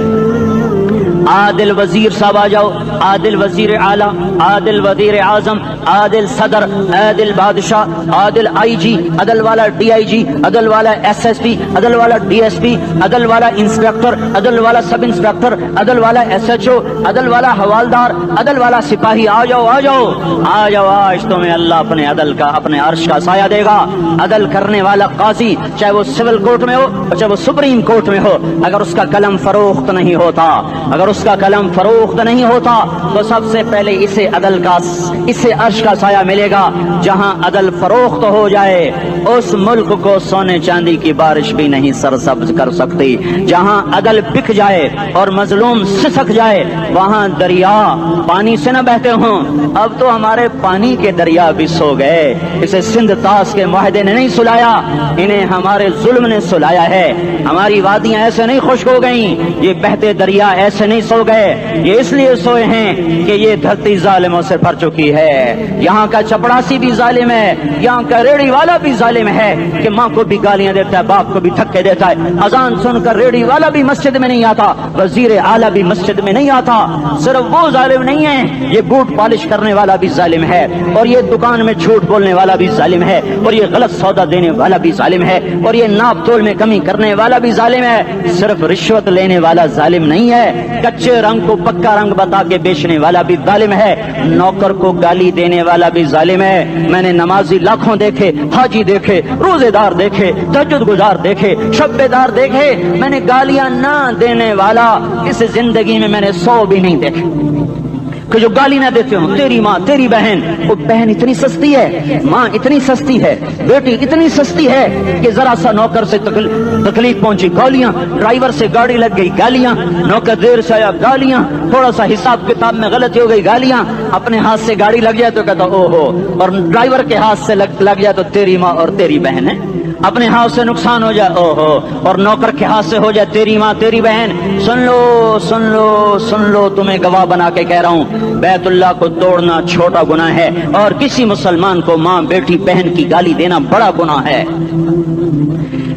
عادل وزیر صاحب آ جاؤ عادل وزیر اعلیٰ عادل وزیر اعظم عادل صدر عادل بادشاہ عادل آئی جی عدل والا ڈی آئی جی عدل والا ایس ایس پی عدل والا ڈی ایس پی عدل والا انسپیکٹر عدل والا سب انسپیکٹر عدل والا ایس ایچ او عدل والا حوالدار عدل والا سپاہی آ جاؤ آ جاؤ آ جاؤ آج تمہیں اللہ اپنے عدل کا اپنے عرش کا سایہ دے گا عدل کرنے والا قاضی چاہے وہ سول کورٹ میں ہو چاہے وہ سپریم کورٹ میں ہو اگر اس کا قلم فروخت نہیں ہوتا اگر اس اس کا قلم فروخت نہیں ہوتا تو سب سے پہلے اسے عرش کا سایہ ملے گا. جہاں عدل فروخت ہو جائے اس ملک کو سونے چاندی کی بارش بھی نہیں سرسبز کر سکتی. جہاں عدل بک جائے اور مظلوم سسک جائے وہاں دریا پانی سے نہ بہتے ہوں. اب تو ہمارے پانی کے دریا بھی سو گئے. اسے سندھ طاس کے معاہدے نے نہیں سلایا, انہیں ہمارے ظلم نے سلایا ہے. ہماری وادیاں ایسے نہیں خشک ہو گئیں, یہ بہتے دریا ایسے نہیں سو گئے. یہ اس لیے سوئے ہیں کہ یہ دھرتی ظالموں سے بھر چکی ہے. یہاں کا چپڑاسی بھی ظالم ہے, یہاں کا ریڑھی والا بھی ظالم ہے کہ ماں کو بھی گالیاں دیتا ہے, باپ کو بھی دھکے دیتا ہے. اذان سن کر ریڑھی والا بھی مسجد میں نہیں آتا, وزیر اعلیٰ بھی مسجد میں نہیں آتا. صرف وہ ظالم نہیں ہے, یہ بوٹ پالش کرنے والا بھی ظالم ہے, اور یہ دکان میں جھوٹ بولنے والا بھی ظالم ہے, اور یہ غلط سودا دینے والا بھی ظالم ہے, اور یہ ناپ تول میں کمی کرنے والا بھی ظالم ہے. صرف رشوت لینے والا ظالم نہیں ہے, کچے رنگ کو پکا رنگ بتا کے بیچنے والا بھی ظالم ہے, نوکر کو گالی دینے والا بھی ظالم ہے. میں نے نمازی لاکھوں دیکھے, حاجی دیکھے, روزے دار دیکھے, تہجد گزار دیکھے, شب بیدار دیکھے. میں نے گالیاں نہ دینے والا اس زندگی میں نے 100 بھی نہیں دیکھے کہ جو گالی نہ دیتے ہوں. تیری ماں, تیری بہن, وہ بہن اتنی سستی ہے, ماں اتنی سستی ہے, بیٹی اتنی سستی ہے کہ ذرا سا نوکر سے تکلیف پہنچی گالیاں, ڈرائیور سے گاڑی لگ گئی گالیاں, نوکر دیر سے آیا گالیاں, تھوڑا سا حساب کتاب میں غلطی ہو گئی گالیاں, اپنے ہاتھ سے گاڑی لگ جائے تو کہتا او ہو, اور ڈرائیور کے ہاتھ سے لگ جائے تو تیری ماں اور تیری بہن ہے. اپنے ہاتھ سے نقصان ہو جائے او ہو, اور نوکر کے ہاتھ سے ہو جائے تیری ماں تیری بہن. سن لو سن لو سن لو, تمہیں گواہ بنا کے کہہ رہا ہوں, بیت اللہ کو توڑنا چھوٹا گناہ ہے, اور کسی مسلمان کو ماں بیٹی بہن کی گالی دینا بڑا گناہ ہے.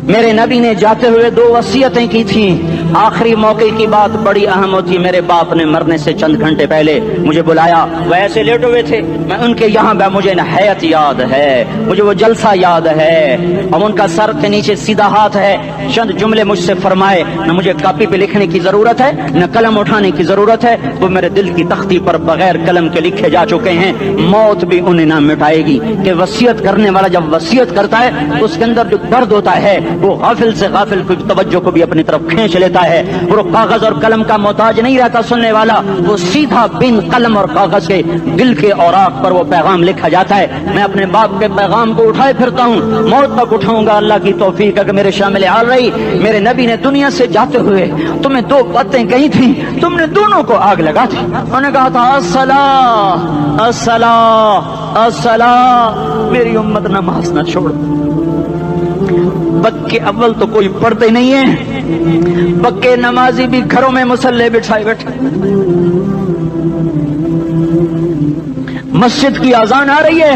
میرے نبی نے جاتے ہوئے 2 وصیتیں کی تھیں. آخری موقع کی بات بڑی اہم ہوتی. میرے باپ نے مرنے سے چند گھنٹے پہلے مجھے بلایا, وہ ایسے لیٹے ہوئے تھے, میں ان کے یہاں مجھے نہایت یاد ہے, مجھے وہ جلسہ یاد ہے, اور ان کا سر کے نیچے سیدھا ہاتھ ہے. چند جملے مجھ سے فرمائے, نہ مجھے کاپی پہ لکھنے کی ضرورت ہے نہ قلم اٹھانے کی ضرورت ہے, وہ میرے دل کی تختی پر بغیر قلم کے لکھے جا چکے ہیں. موت بھی انہیں نہ مٹائے گی کہ وصیت کرنے والا جب وصیت کرتا ہے اس کے اندر جو درد ہوتا ہے وہ غافل سے غافل کی توجہ کو بھی اپنی طرف کھینچ لیتا ہے. وہ کاغذ اور قلم کا محتاج نہیں رہتا سننے والا, وہ سیدھا بن قلم اور کاغذ کے دل کے اوراق پر وہ پیغام لکھا جاتا ہے. میں اپنے باپ کے پیغام کو اٹھائے پھرتا ہوں, موت تک اٹھاؤں گا, اللہ کی توفیق ہے کہ میرے شامل حال رہی. میرے نبی نے دنیا سے جاتے ہوئے تمہیں 2 باتیں کہی تھیں, تم نے دونوں کو آگ لگا تھی. انہوں نے کہا تھا الصلاۃ الصلاۃ الصلاۃ, میری امت نماز نہ چھوڑ. پکے اول تو کوئی پڑھتے نہیں ہیں, پکے نمازی بھی گھروں میں مصلے بچھائے بیٹھے. مسجد کی اذان آ رہی ہے,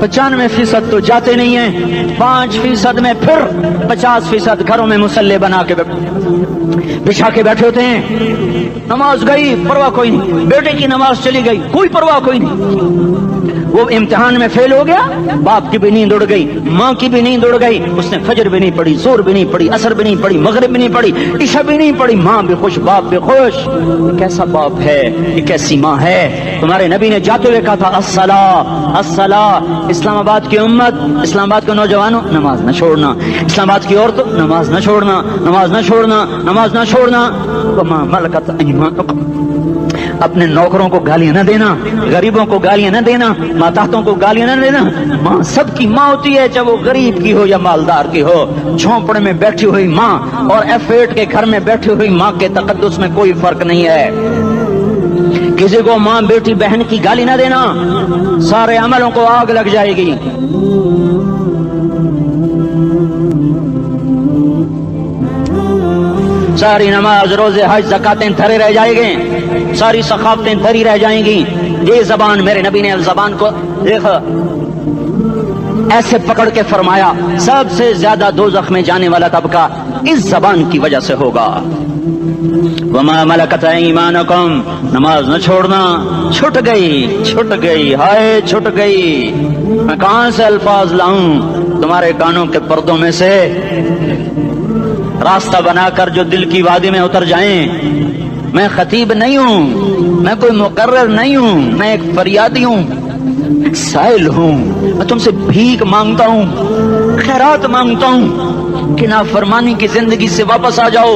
95% تو جاتے نہیں ہیں, 5% میں پھر 50% گھروں میں مصلے بنا کے بچھا کے بیٹھے ہوتے ہیں. نماز گئی پرواہ کوئی نہیں, بیٹے کی نماز چلی گئی کوئی پرواہ کوئی نہیں. وہ امتحان میں فیل ہو گیا, باپ کی بھی نیند اڑ گئی, ماں کی بھی نیند اڑ گئی, اس نے فجر بھی نہیں پڑھی, زور بھی نہیں پڑھی, عصر بھی نہیں پڑھی, مغرب بھی نہیں پڑھی, عشاء بھی نہیں پڑھی. ماں بھی خوش, باپ بھی خوش. یہ کیسا باپ ہے, یہ کیسی ماں ہے. تمہارے نبی نے جاتے ہوئے کہا تھا الصلاۃ الصلاۃ. اسلام آباد کی امت, اسلام آباد کے نوجوانوں, نماز نہ چھوڑنا. اسلام آباد کی عورتوں, نماز نہ چھوڑنا, نماز نہ چھوڑنا, نماز نہ چھوڑنا. وما ملکت ایمانکم, اپنے نوکروں کو گالیاں نہ دینا, غریبوں کو گالیاں نہ دینا, ماتحتوں کو گالیاں نہ دینا. ماں سب کی ماں ہوتی ہے, چاہے وہ غریب کی ہو یا مالدار کی ہو. جھونپڑے میں بیٹھی ہوئی ماں اور F8 کے گھر میں بیٹھی ہوئی ماں کے تقدس میں کوئی فرق نہیں ہے. کسی کو ماں بیٹی بہن کی گالی نہ دینا, سارے عملوں کو آگ لگ جائے گی. ساری نماز, روزے, حج, زکاتیں دھرے رہ جائیں گے, ساری ثقافتیں دھری رہ جائیں گی. یہ زبان, میرے نبی نے زبان کو دیکھا ایسے پکڑ کے فرمایا, سب سے زیادہ دوزخ میں جانے والا طبقہ اس زبان کی وجہ سے ہوگا. وما ملکت ایمانکم, نماز نہ چھوڑنا. چھٹ گئی, چھٹ گئی, ہائے چھٹ گئی. میں کہاں سے الفاظ لاؤں تمہارے کانوں کے پردوں میں سے, راستہ بنا کر جو دل کی وادی میں اتر جائیں. میں خطیب نہیں ہوں, میں کوئی مقرر نہیں ہوں, میں ایک فریادی ہوں, سائل ہوں. میں تم سے بھیک مانگتا ہوں, خیرات مانگتا ہوں کہ نافرمانی کی زندگی سے واپس آ جاؤ.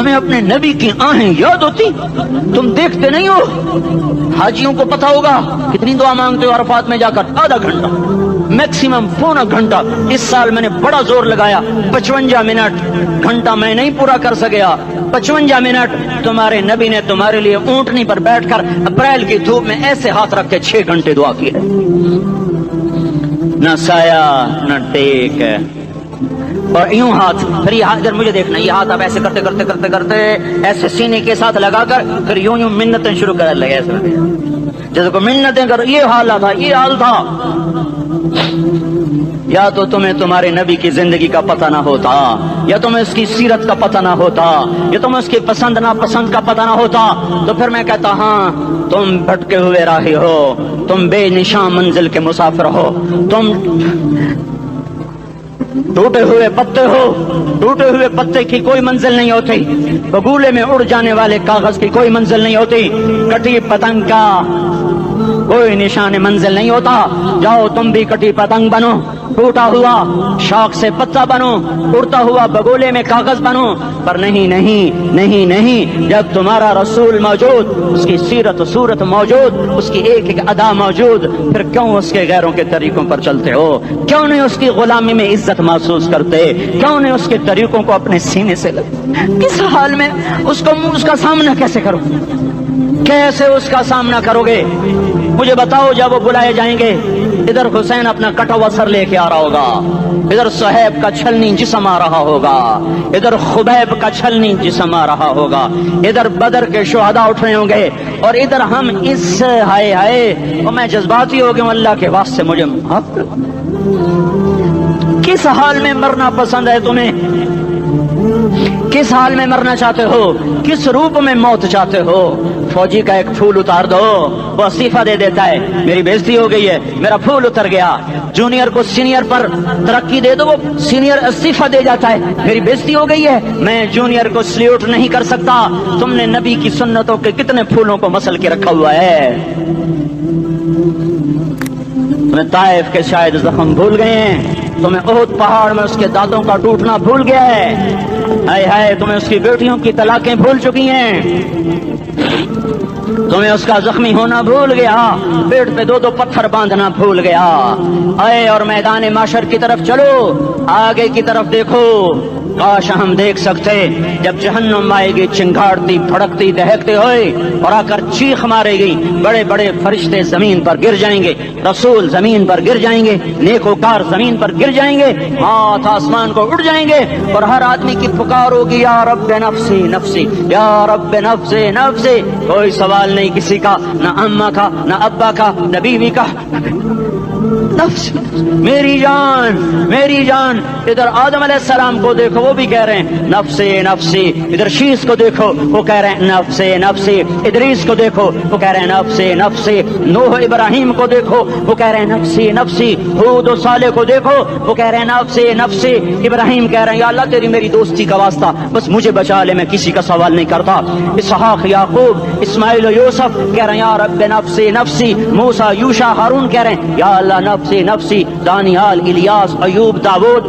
تمہیں اپنے نبی کی آہیں یاد ہوتی؟ تم دیکھتے نہیں ہو؟ حاجیوں کو پتا ہوگا کتنی دعا مانگتے ہو عرفات میں جا کر؟ آدھا گھنٹہ، میکسیمم پونا گھنٹہ۔ اس سال میں نے بڑا زور لگایا، 55 منٹ، گھنٹہ میں نہیں پورا کر سکیا، 55 منٹ تمہارے نبی نے تمہارے لیے اونٹنی پر بیٹھ کر اپریل کی دھوپ میں ایسے ہاتھ رکھ کے 6 گھنٹے دعا کی ہے۔ نہ سایہ نہ ٹیک ہے، اور یوں ہاتھ، پھر یہ ہاتھ ادھر مجھے دیکھنا، یہ ہاتھ آپ ایسے کرتے کرتے کرتے کرتے ایسے سینے کے ساتھ لگا کر پھر یوں یوں منتیں شروع کر لگے، ایسے جیسے کو منتیں کر، یہ حال تھا، یہ حال تھا۔ یا تو تمہیں تمہارے نبی کی زندگی کا پتہ نہ ہوتا، یا تمہیں اس کی سیرت کا پتہ نہ ہوتا، یا تمہیں اس کی پسند ناپسند کا پتہ نہ ہوتا، تو پھر میں کہتا ہاں تم بھٹکے ہوئے راہی ہو، تم بے نشان منزل کے مسافر ہو، تم ٹوٹے ہوئے پتے ہو، ٹوٹے ہوئے پتے کی کوئی منزل نہیں ہوتی، بگولے میں اڑ جانے والے کاغذ کی کوئی منزل نہیں ہوتی، کٹی پتنگ کا کوئی نشان منزل نہیں ہوتا۔ جاؤ تم بھی کٹی پتنگ بنو، ٹوٹا ہوا شاخ سے پتا بنو، اڑتا ہوا بگولے میں کاغذ بنو، پر نہیں نہیں نہیں نہیں، جب تمہارا رسول موجود، اس کی سیرت و صورت موجود، اس کی ایک ایک ادا موجود، پھر کیوں اس کے غیروں کے طریقوں پر چلتے ہو؟ کیوں نہیں اس کی غلامی میں عزت محسوس کرتے؟ کیوں نہیں اس کے طریقوں کو اپنے سینے سے لگتے؟ کس حال میں اس کا سامنا کیسے کرو؟ کیسے اس کا سامنا کرو گے؟ مجھے بتاؤ، جب وہ بلائے جائیں گے، ادھر حسین اپنا کٹا ہوا سر لے کے آ رہا ہوگا، ادھر صہیب کا چھلنی جسم آ رہا ہوگا، ادھر خبیب کا چھلنی جسم آ رہا ہوگا، ادھر بدر کے شہداء اٹھ رہے ہوں گے، اور ادھر ہم اس ہائے ہائے، اور میں جذباتی ہو گیا ہوں، اللہ کے واسطے مجھے معاف کر۔ کس حال میں مرنا پسند ہے تمہیں؟ کس حال میں مرنا چاہتے ہو؟ کس روپ میں موت چاہتے ہو؟ فوجی کا ایک پھول اتار دو، وہ استعفیٰ دے دیتا ہے، میری بےزتی ہو گئی ہے، میرا پھول اتر گیا۔ جونیئر کو سینئر پر ترقی دے دو، وہ سینئر استعفیٰ دے جاتا ہے، میری بےزتی ہو گئی ہے، میں جونیئر کو سلیوٹ نہیں کر سکتا۔ تم نے نبی کی سنتوں کے کتنے پھولوں کو مسل کے رکھا ہوا ہے؟ تمہیں طائف کے شاید زخم بھول گئے ہیں، تمہیں احد پہاڑ میں اس کے دانتوں کا ٹوٹنا بھول گیا ہے، ہائے ہائے تمہیں اس کی بیٹیوں کی طلاقیں بھول چکی ہیں، تمہیں اس کا زخمی ہونا بھول گیا، پیٹ پہ 2 پتھر باندھنا بھول گیا۔ آئے اور میدان معاشر کی طرف چلو، آگے کی طرف دیکھو۔ کاش ہم دیکھ سکتے جب جہنم آئے گی چنگاڑتی بھڑکتی دہکتے ہوئے اور آ کر چیخ مارے گی، بڑے بڑے فرشتے زمین پر گر جائیں گے، رسول زمین پر گر جائیں گے، نیکوکار زمین پر گر جائیں گے، ہاتھ آسمان کو اڑ جائیں گے، اور ہر آدمی کی پکار ہوگی، یا رب نفسی نفسی، یا رب نفسی نفسی۔ کوئی سوال نہیں کسی کا، نہ اماں کا، نہ ابا کا، نہ بیوی کا، نفس میری جان میری جان۔ ادھر آدم علیہ السلام کو دیکھو، وہ بھی کہہ رہے ہیں نفس نفسی، ادھر شیس کو دیکھو، وہ کہہ رہے ہیں نفس نفسی، ادریس کو دیکھو، وہ کہہ رہے ہیں نفس نفسی، نوح ابراہیم کو دیکھو، وہ کہہ رہے ہیں نفسی نفسی، ہود و صالح کو دیکھو، وہ کہہ رہے ہیں نفس نفسی۔ ابراہیم کہہ رہے ہیں یا اللہ تیری میری دوستی کا واسطہ، بس مجھے بچا لے، میں کسی کا سوال نہیں کرتا۔ اسحاق یعقوب اسماعیل و یوسف کہہ رہے ہیں یا رب نفسی نفسی۔ موسیٰ یوشع ہارون کہہ رہے ہیں یا اللہ نفسی نفسی۔ دانیال الیاس ایوب داود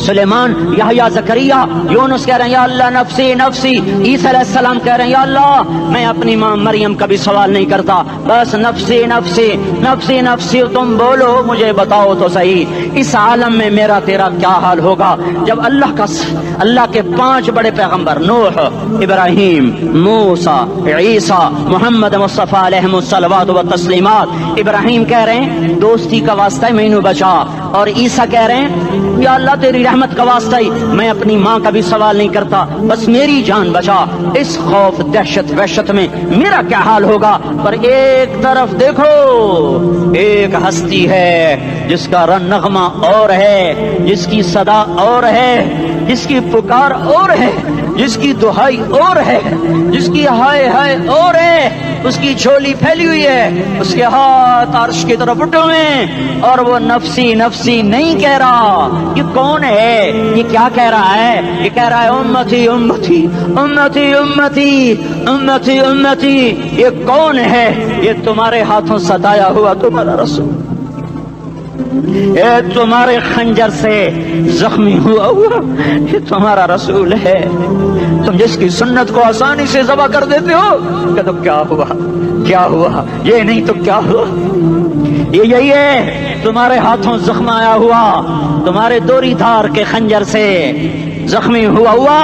سلیمان یحییٰ زکریا یونس کہہ رہے ہیں یا اللہ نفسی نفسی۔ عیسیٰ علیہ السلام کہہ رہے ہیں یا اللہ میں اپنی ماں مریم کا بھی سوال نہیں کرتا، بس نفسی نفسی نفسی نفسی۔ تم بولو مجھے بتاؤ تو صحیح، اس عالم میں میرا تیرا کیا حال ہوگا جب اللہ کے 5 بڑے پیغمبر نوح، ابراہیم، موسیٰ، عیسیٰ، محمد مصطفیٰ علیہ الصلوات و تسلیمات۔ ابراہیم کہہ رہے ہیں دوستی کا واسطہ مینو بچا، اور عیسیٰ کہہ رہے ہیں یا اللہ تیری رحمت کا واسطہ ہی میں اپنی ماں کا بھی سوال نہیں کرتا، بس میری جان بچا۔ اس خوف دہشت وحشت میں میرا کیا حال ہوگا؟ پر ایک طرف دیکھو، ایک ہستی ہے جس کا نغمہ اور ہے، جس کی صدا اور ہے، جس کی پکار اور ہے، جس کی دہائی اور ہے، جس کی ہائے ہائے اور ہے، اس کی جھولی پھیلی ہوئی ہے، اس کے ہاتھ عرش کی طرف اٹھے ہوئے ہیں، اور وہ نفسی نفسی نہیں کہہ رہا۔ یہ کون ہے؟ یہ کیا کہہ رہا ہے؟ یہ کہہ رہا ہے امتی امتی امتی امتی امتی امتی۔ یہ کون ہے؟ یہ تمہارے ہاتھوں ستایا ہوا تمہارا رسول، یہ تمہارے خنجر سے زخمی ہوا یہ تمہارا رسول ہے، تم جس کی سنت کو آسانی سے ذبح کر دیتے ہو کہ تو کیا ہوا، کیا ہوا، یہ نہیں تو کیا ہوا، یہ یہی ہے تمہارے ہاتھوں زخم آیا ہوا، تمہارے دوری دھار کے خنجر سے زخمی ہوا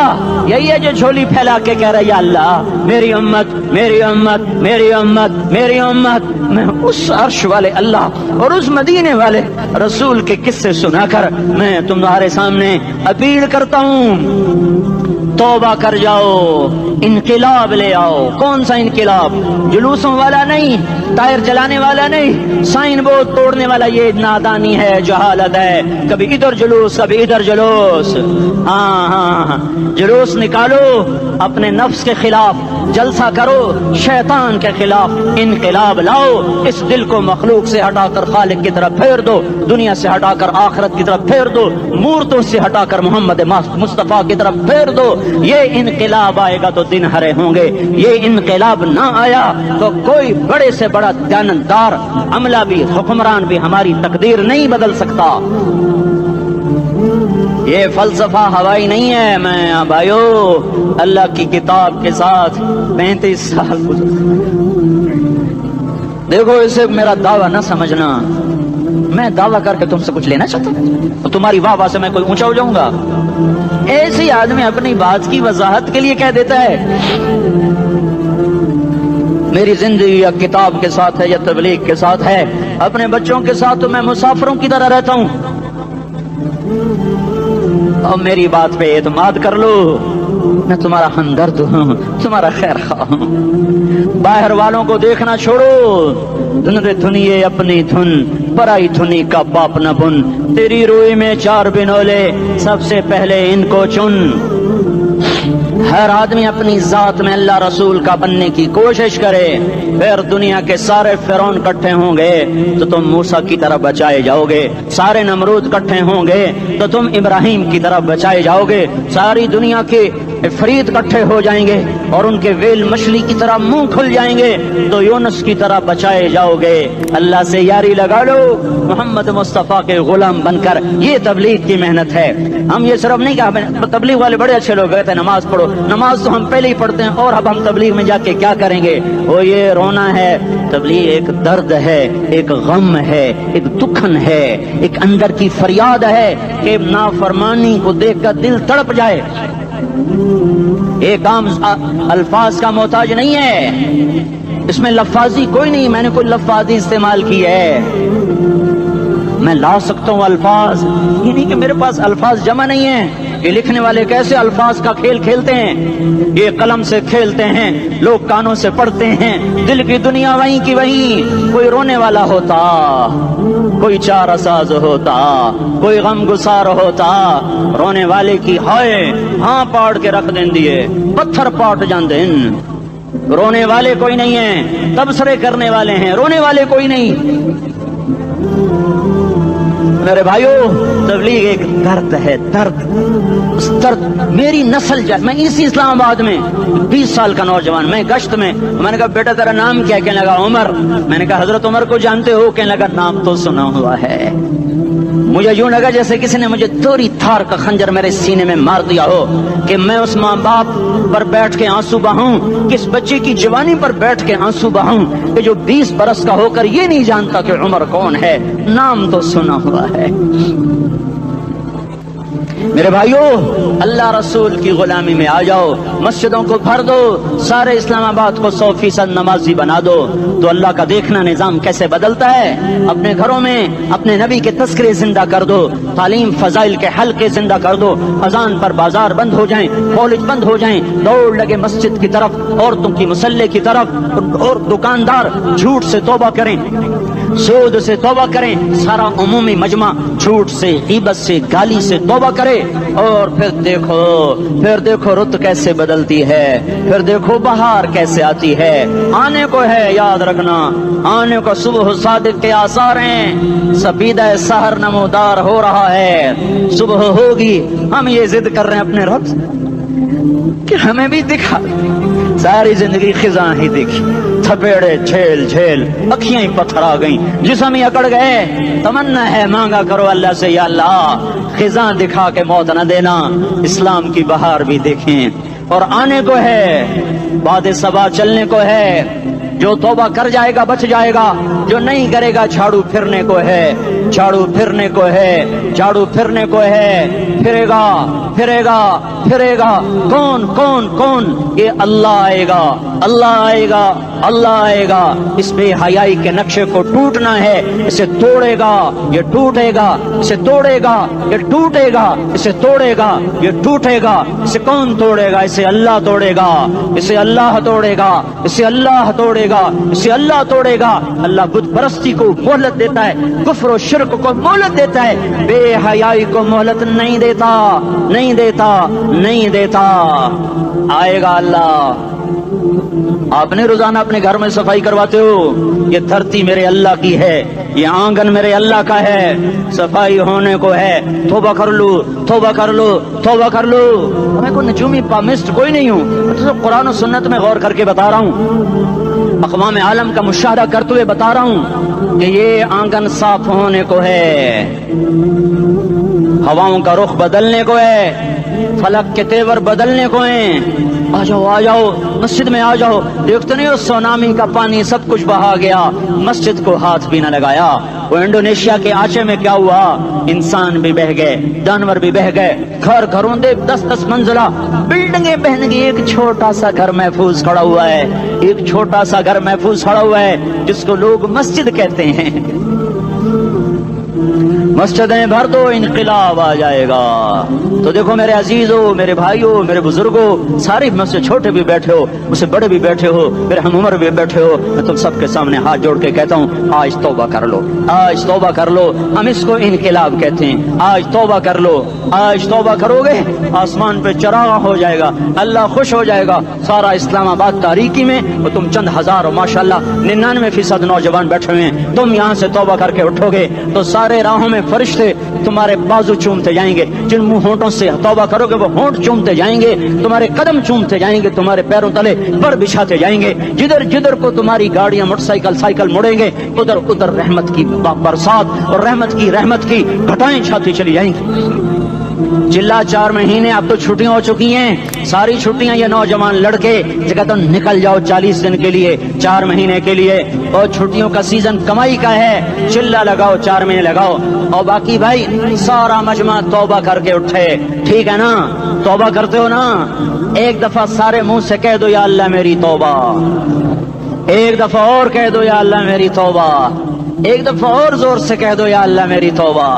یہی ہے جو جھولی پھیلا کے کہہ رہا یا اللہ میری امت میری امت میری امت میری امت۔ میں اس عرش والے اللہ اور اس مدینے والے رسول کے قصے سنا کر میں تمہارے سامنے اپیل کرتا ہوں، توبہ کر جاؤ، انقلاب لے آؤ۔ کون سا انقلاب؟ جلوسوں والا نہیں، ٹائر جلانے والا نہیں، سائن بورڈ توڑنے والا، یہ نادانی ہے، جہالت ہے، کبھی ادھر جلوس کبھی ادھر جلوس۔ ہاں جلوس نکالو، اپنے نفس کے خلاف جلسہ کرو، شیطان کے خلاف انقلاب لاؤ، اس دل کو مخلوق سے ہٹا کر خالق کی طرف پھیر دو، دنیا سے ہٹا کر آخرت کی طرف پھیر دو، مورتوں سے ہٹا کر محمد مصطفیٰ کی طرف پھیر دو۔ یہ انقلاب آئے گا تو دن ہرے ہوں گے، یہ انقلاب نہ آیا تو کوئی بڑے سے بڑا دیانتدار عملہ بھی، حکمران بھی ہماری تقدیر نہیں بدل سکتا۔ یہ فلسفہ ہوائی نہیں ہے۔ میں بھائیو اللہ کی کتاب کے ساتھ 35 سال دیکھو، اسے میرا دعویٰ نہ سمجھنا، میں دعویٰ کر کے تم سے کچھ لینا چاہتا ہوں، تمہاری واہ سے میں کوئی اونچا ہو جاؤں گا؟ ایسے ہی آدمی اپنی بات کی وضاحت کے لیے کہہ دیتا ہے میری زندگی یا کتاب کے ساتھ ہے یا تبلیغ کے ساتھ ہے، اپنے بچوں کے ساتھ تو میں مسافروں کی طرح رہتا ہوں، اور میری بات پہ اعتماد کر لو، میں تمہارا ہمدرد ہوں، تمہارا خیر خواہ ہوں۔ باہر والوں کو دیکھنا چھوڑو، دھنیے اپنی دھن، پرائی دھنی کا باپ نہ بن، تیری روئی میں 4 بنولے، سب سے پہلے ان کو چن۔ ہر آدمی اپنی ذات میں اللہ رسول کا بننے کی کوشش کرے، پھر دنیا کے سارے فرعون اکٹھے ہوں گے تو تم موسیٰ کی طرف بچائے جاؤ گے، سارے نمرود اکٹھے ہوں گے تو تم ابراہیم کی طرف بچائے جاؤ گے، ساری دنیا کے فرید اکٹھے ہو جائیں گے اور ان کے ویل مچھلی کی طرح منہ کھل جائیں گے تو یونس کی طرح بچائے جاؤ گے۔ اللہ سے یاری لگا لو، محمد مصطفیٰ کے غلام بن کر، یہ تبلیغ کی محنت ہے۔ ہم یہ صرف نہیں کہا تبلیغ والے بڑے اچھے لوگ کہتے ہیں نماز پڑھو، نماز تو ہم پہلے ہی پڑھتے ہیں، اور اب ہم تبلیغ میں جا کے کیا کریں گے؟ وہ یہ رونا ہے، تبلیغ ایک درد ہے، ایک غم ہے، ایک دکھن ہے، ایک اندر کی فریاد ہے کہ نافرمانی کو دیکھ کر دل تڑپ جائے۔ ایک عام الفاظ کا محتاج نہیں ہے، اس میں لفاظی کوئی نہیں، میں نے کوئی لفاظی استعمال کی ہے، میں لا سکتا ہوں الفاظ، یہ نہیں کہ میرے پاس الفاظ جمع نہیں ہیں۔ یہ لکھنے والے کیسے الفاظ کا کھیل کھیلتے ہیں، یہ قلم سے کھیلتے ہیں، لوگ کانوں سے پڑھتے ہیں، دل کی دنیا وہیں کی وہیں، کوئی رونے والا ہوتا، کوئی چارہ ساز ہوتا، کوئی غم گسار ہوتا، رونے والے کی ہائے ہاں پاڑ کے رکھ دیں دیے، پتھر پاٹ جان دین۔ رونے والے کوئی نہیں ہیں، تبصرے کرنے والے ہیں، رونے والے کوئی نہیں۔ میرے بھائیو تبلیغ ایک درد ہے، درد، اس درد میری نسل جائے۔ میں اسی اسلام آباد میں 20 سال کا نوجوان، میں گشت میں نے کہا بیٹا تیرا نام کیا؟ کہنے لگا عمر۔ میں نے کہا حضرت عمر کو جانتے ہو؟ کہنے لگا نام تو سنا ہوا ہے۔ مجھے یوں لگا جیسے کسی نے مجھے دوری تھار کا خنجر میرے سینے میں مار دیا ہو کہ میں اس ماں باپ پر بیٹھ کے آنسو بہاؤں، کس بچے کی جوانی پر بیٹھ کے آنسو بہاؤں کہ جو 20 برس کا ہو کر یہ نہیں جانتا کہ عمر کون ہے، نام تو سنا ہوا ہے۔ میرے بھائیو اللہ رسول کی غلامی میں آ جاؤ، مسجدوں کو بھر دو، سارے اسلام آباد کو 100% نمازی بنا دو، تو اللہ کا دیکھنا نظام کیسے بدلتا ہے۔ اپنے گھروں میں اپنے نبی کے تذکرے زندہ کر دو، تعلیم فضائل کے حلقے زندہ کر دو، اذان پر بازار بند ہو جائیں، کالج بند ہو جائیں، دوڑ لگے مسجد کی طرف، عورتوں کی مصلے کی طرف، اور دکاندار جھوٹ سے توبہ کریں، سود سے توبہ کریں، سارا عمومی مجمع جھوٹ سے، غیبت سے، گالی سے توبہ کرے، اور پھر دیکھو رت کیسے بدلتی ہے، پھر دیکھو بہار کیسے آتی ہے۔ آنے کو ہے، یاد رکھنا، آنے کو صبح صادق کے آثار ہیں، سپیدہ سحر نمودار ہو رہا ہے، صبح ہوگی، ہم یہ ضد کر رہے ہیں اپنے رب، کہ ہمیں بھی دکھا. ساری زندگی خزاں ہی دیکھی, تھپیڑے جھیل جھیل, اکھیاں ہی پتھر آ گئیں, جسم ہی اکڑ گئے. تمنا ہے مانگا کرو اللہ سے, یا اللہ خزاں دکھا کے موت نہ دینا, اسلام کی بہار بھی دیکھیں. اور آنے کو ہے, باد صبا چلنے کو ہے. جو توبہ کر جائے گا بچ جائے گا, جو نہیں کرے گا جھاڑو پھرنے کو ہے, جھاڑو پھرنے کو ہے, جھاڑو پھرنے کو ہے. پھرے گا پھرے گا پھرے گا. کون کون کون؟ یہ اللہ آئے گا, اللہ آئے گا, اللہ آئے گا. اس بے حیائی کے نقشے کو ٹوٹنا ہے. اسے توڑے گا یہ ٹوٹے گا, اسے توڑے گا یہ ٹوٹے گا, اسے توڑے گا یہ ٹوٹے گا. اسے کون توڑے گا؟ اسے اللہ توڑے گا, اسے اللہ توڑے گا, اسے اللہ توڑے گا, اسے اللہ توڑے گا. اللہ بت پرستی کو مہلت دیتا ہے, کفر و شرک کو مہلت دیتا ہے, بے حیائی کو مہلت نہیں دیتا, نہیں دیتا, نہیں دیتا. آئے گا اللہ. آپ نے روزانہ اپنے گھر میں صفائی کرواتے ہو, یہ دھرتی میرے اللہ کی ہے, یہ آنگن میرے اللہ کا ہے, صفائی ہونے کو ہے. توبہ کر لو, توبہ کر لو, توبہ کر لو. میں کوئی نجومی پامسٹ کوئی نہیں ہوں, میں تو قرآن و سنت میں غور کر کے بتا رہا ہوں, اقوام عالم کا مشاہدہ کرتے ہوئے بتا رہا ہوں کہ یہ آنگن صاف ہونے کو ہے, ہواؤں کا رخ بدلنے کو ہے, فلک کے تیور بدلنے کو ہیں. آ جاؤ آ جاؤ, مسجد میں آ جاؤ. دیکھتے نہیں ہو سونامی کا پانی سب کچھ بہا گیا, مسجد کو ہاتھ بھی نہ لگایا. وہ انڈونیشیا کے آچے میں کیا ہوا, انسان بھی بہ گئے, جانور بھی بہ گئے, گھر گھروں دے 10-10 منزلہ بلڈنگیں بہن گئی. ایک چھوٹا سا گھر محفوظ کھڑا ہوا ہے, ایک چھوٹا سا گھر محفوظ کھڑا ہوا ہے, جس کو لوگ مسجد کہتے ہیں. مسجدیں بھر دو, انقلاب آ جائے گا. تو دیکھو میرے عزیزو, میرے بھائیو, میرے بزرگو, سارے مجھ سے چھوٹے بھی بیٹھے ہو, مجھ سے بڑے بھی بیٹھے ہو, میرے ہم عمر بھی بیٹھے ہو, میں تم سب کے سامنے ہاتھ جوڑ کے کہتا ہوں, آج توبہ کر لو, آج توبہ کر لو. ہم اس کو انقلاب کہتے ہیں. آج توبہ کر لو, آج توبہ کرو گے, آسمان پہ چراغ ہو جائے گا, اللہ خوش ہو جائے گا. سارا اسلام آباد تاریکی میں وہ تم چند ہزار, ماشاءاللہ 99% نوجوان بیٹھے ہوئے ہیں, تم یہاں سے توبہ کر کے اٹھو گے تو سارے راہوں میں فرشتے تمہارے بازو چومتے جائیں گے. جن منہ ہونٹوں سے توبہ کرو گے وہ ہونٹ چومتے جائیں گے, تمہارے قدم چومتے جائیں گے, تمہارے پیروں تلے پر بچھاتے جائیں گے. جدھر جدھر کو تمہاری گاڑیاں موٹر سائیکل سائیکل مڑیں گے, ادھر ادھر رحمت کی برسات اور رحمت کی گھٹائیں چھاتی چلی جائیں گی. چلا 4 مہینے, اب تو چھٹیاں ہو چکی ہیں, ساری چھٹیاں یہ نوجوان لڑکے جگہ تو نکل جاؤ 40 دن کے لیے, 4 مہینے کے لیے. اور چھٹیوں کا سیزن کمائی کا ہے, چلا لگاؤ, 4 مہینے لگاؤ. اور باقی بھائی سارا مجمع توبہ کر کے اٹھے, ٹھیک ہے نا؟ توبہ کرتے ہو نا؟ ایک دفعہ سارے منہ سے کہہ دو, یا اللہ میری توبہ. ایک دفعہ اور کہہ دو, یا اللہ میری توبہ. ایک دفعہ اور زور سے کہہ دو, یا اللہ میری توبہ.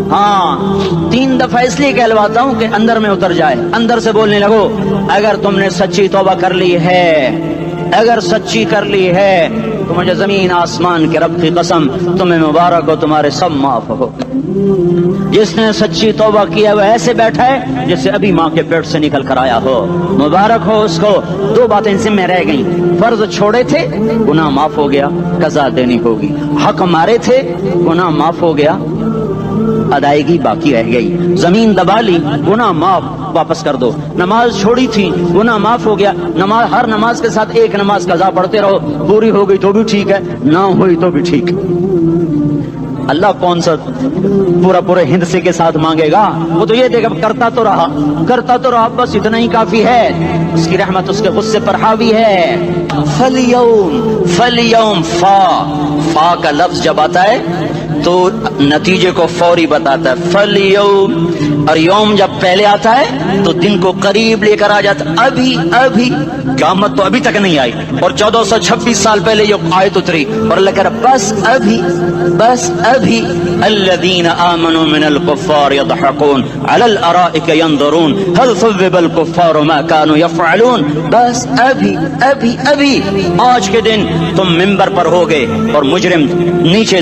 ہاں 3 دفعہ اس لیے کہلواتا ہوں کہ اندر میں اتر جائے, اندر سے بولنے لگو. اگر تم نے سچی توبہ کر لی ہے, اگر سچی کر لی ہے تو مجھے زمین آسمان کے رب کی قسم تمہیں مبارک ہو, تمہارے سب معاف ہو. جس نے سچی توبہ کیا وہ ایسے بیٹھا ہے جیسے ابھی ماں کے پیٹ سے نکل کر آیا ہو, مبارک ہو اس کو. 2 باتیں ذمہ رہ گئیں, فرض چھوڑے تھے, گناہ معاف ہو گیا, قضا دینی ہوگی. حق مارے تھے, گناہ معاف ہو گیا, ادائیگی باقی رہ گئی. زمین دبا لی, گناہ معاف, واپس کر دو. نماز چھوڑی تھی, گناہ معاف ہو گیا. نماز, ہر نماز کے ساتھ ایک نماز قضا پڑھتے رہو, پوری ہو گئی تو بھی ٹھیک ہے, نہ ہوئی تو بھی ٹھیک. اللہ کون سا پورے ہند سے کے ساتھ مانگے گا؟ وہ تو یہ دے گا, کرتا تو رہا, بس اتنا ہی کافی ہے. اس کی رحمت اس کے غصے پر حاوی ہے. فَالْيَوْمِ فا کا لفظ جب آتا ہے تو نتیجے کو فوری بتاتا ہے. فَالْيَوْمِ, اور یوم جب پہلے آتا ہے تو دن کو قریب لے کر آ جاتا. ابھی قیامت تو ابھی تک نہیں آئی, اور 1426 سال پہلے یہ آیت اتری, اور اللہ کہہ رہا بس ابھی الذین آمنوا من الکفار یضحکون علی الارائک ینظرون هل ثوب الکفار ما كانوا یفعلون. بس ابھی آج کے دن تم منبر پر ہوگے اور مجرم نیچے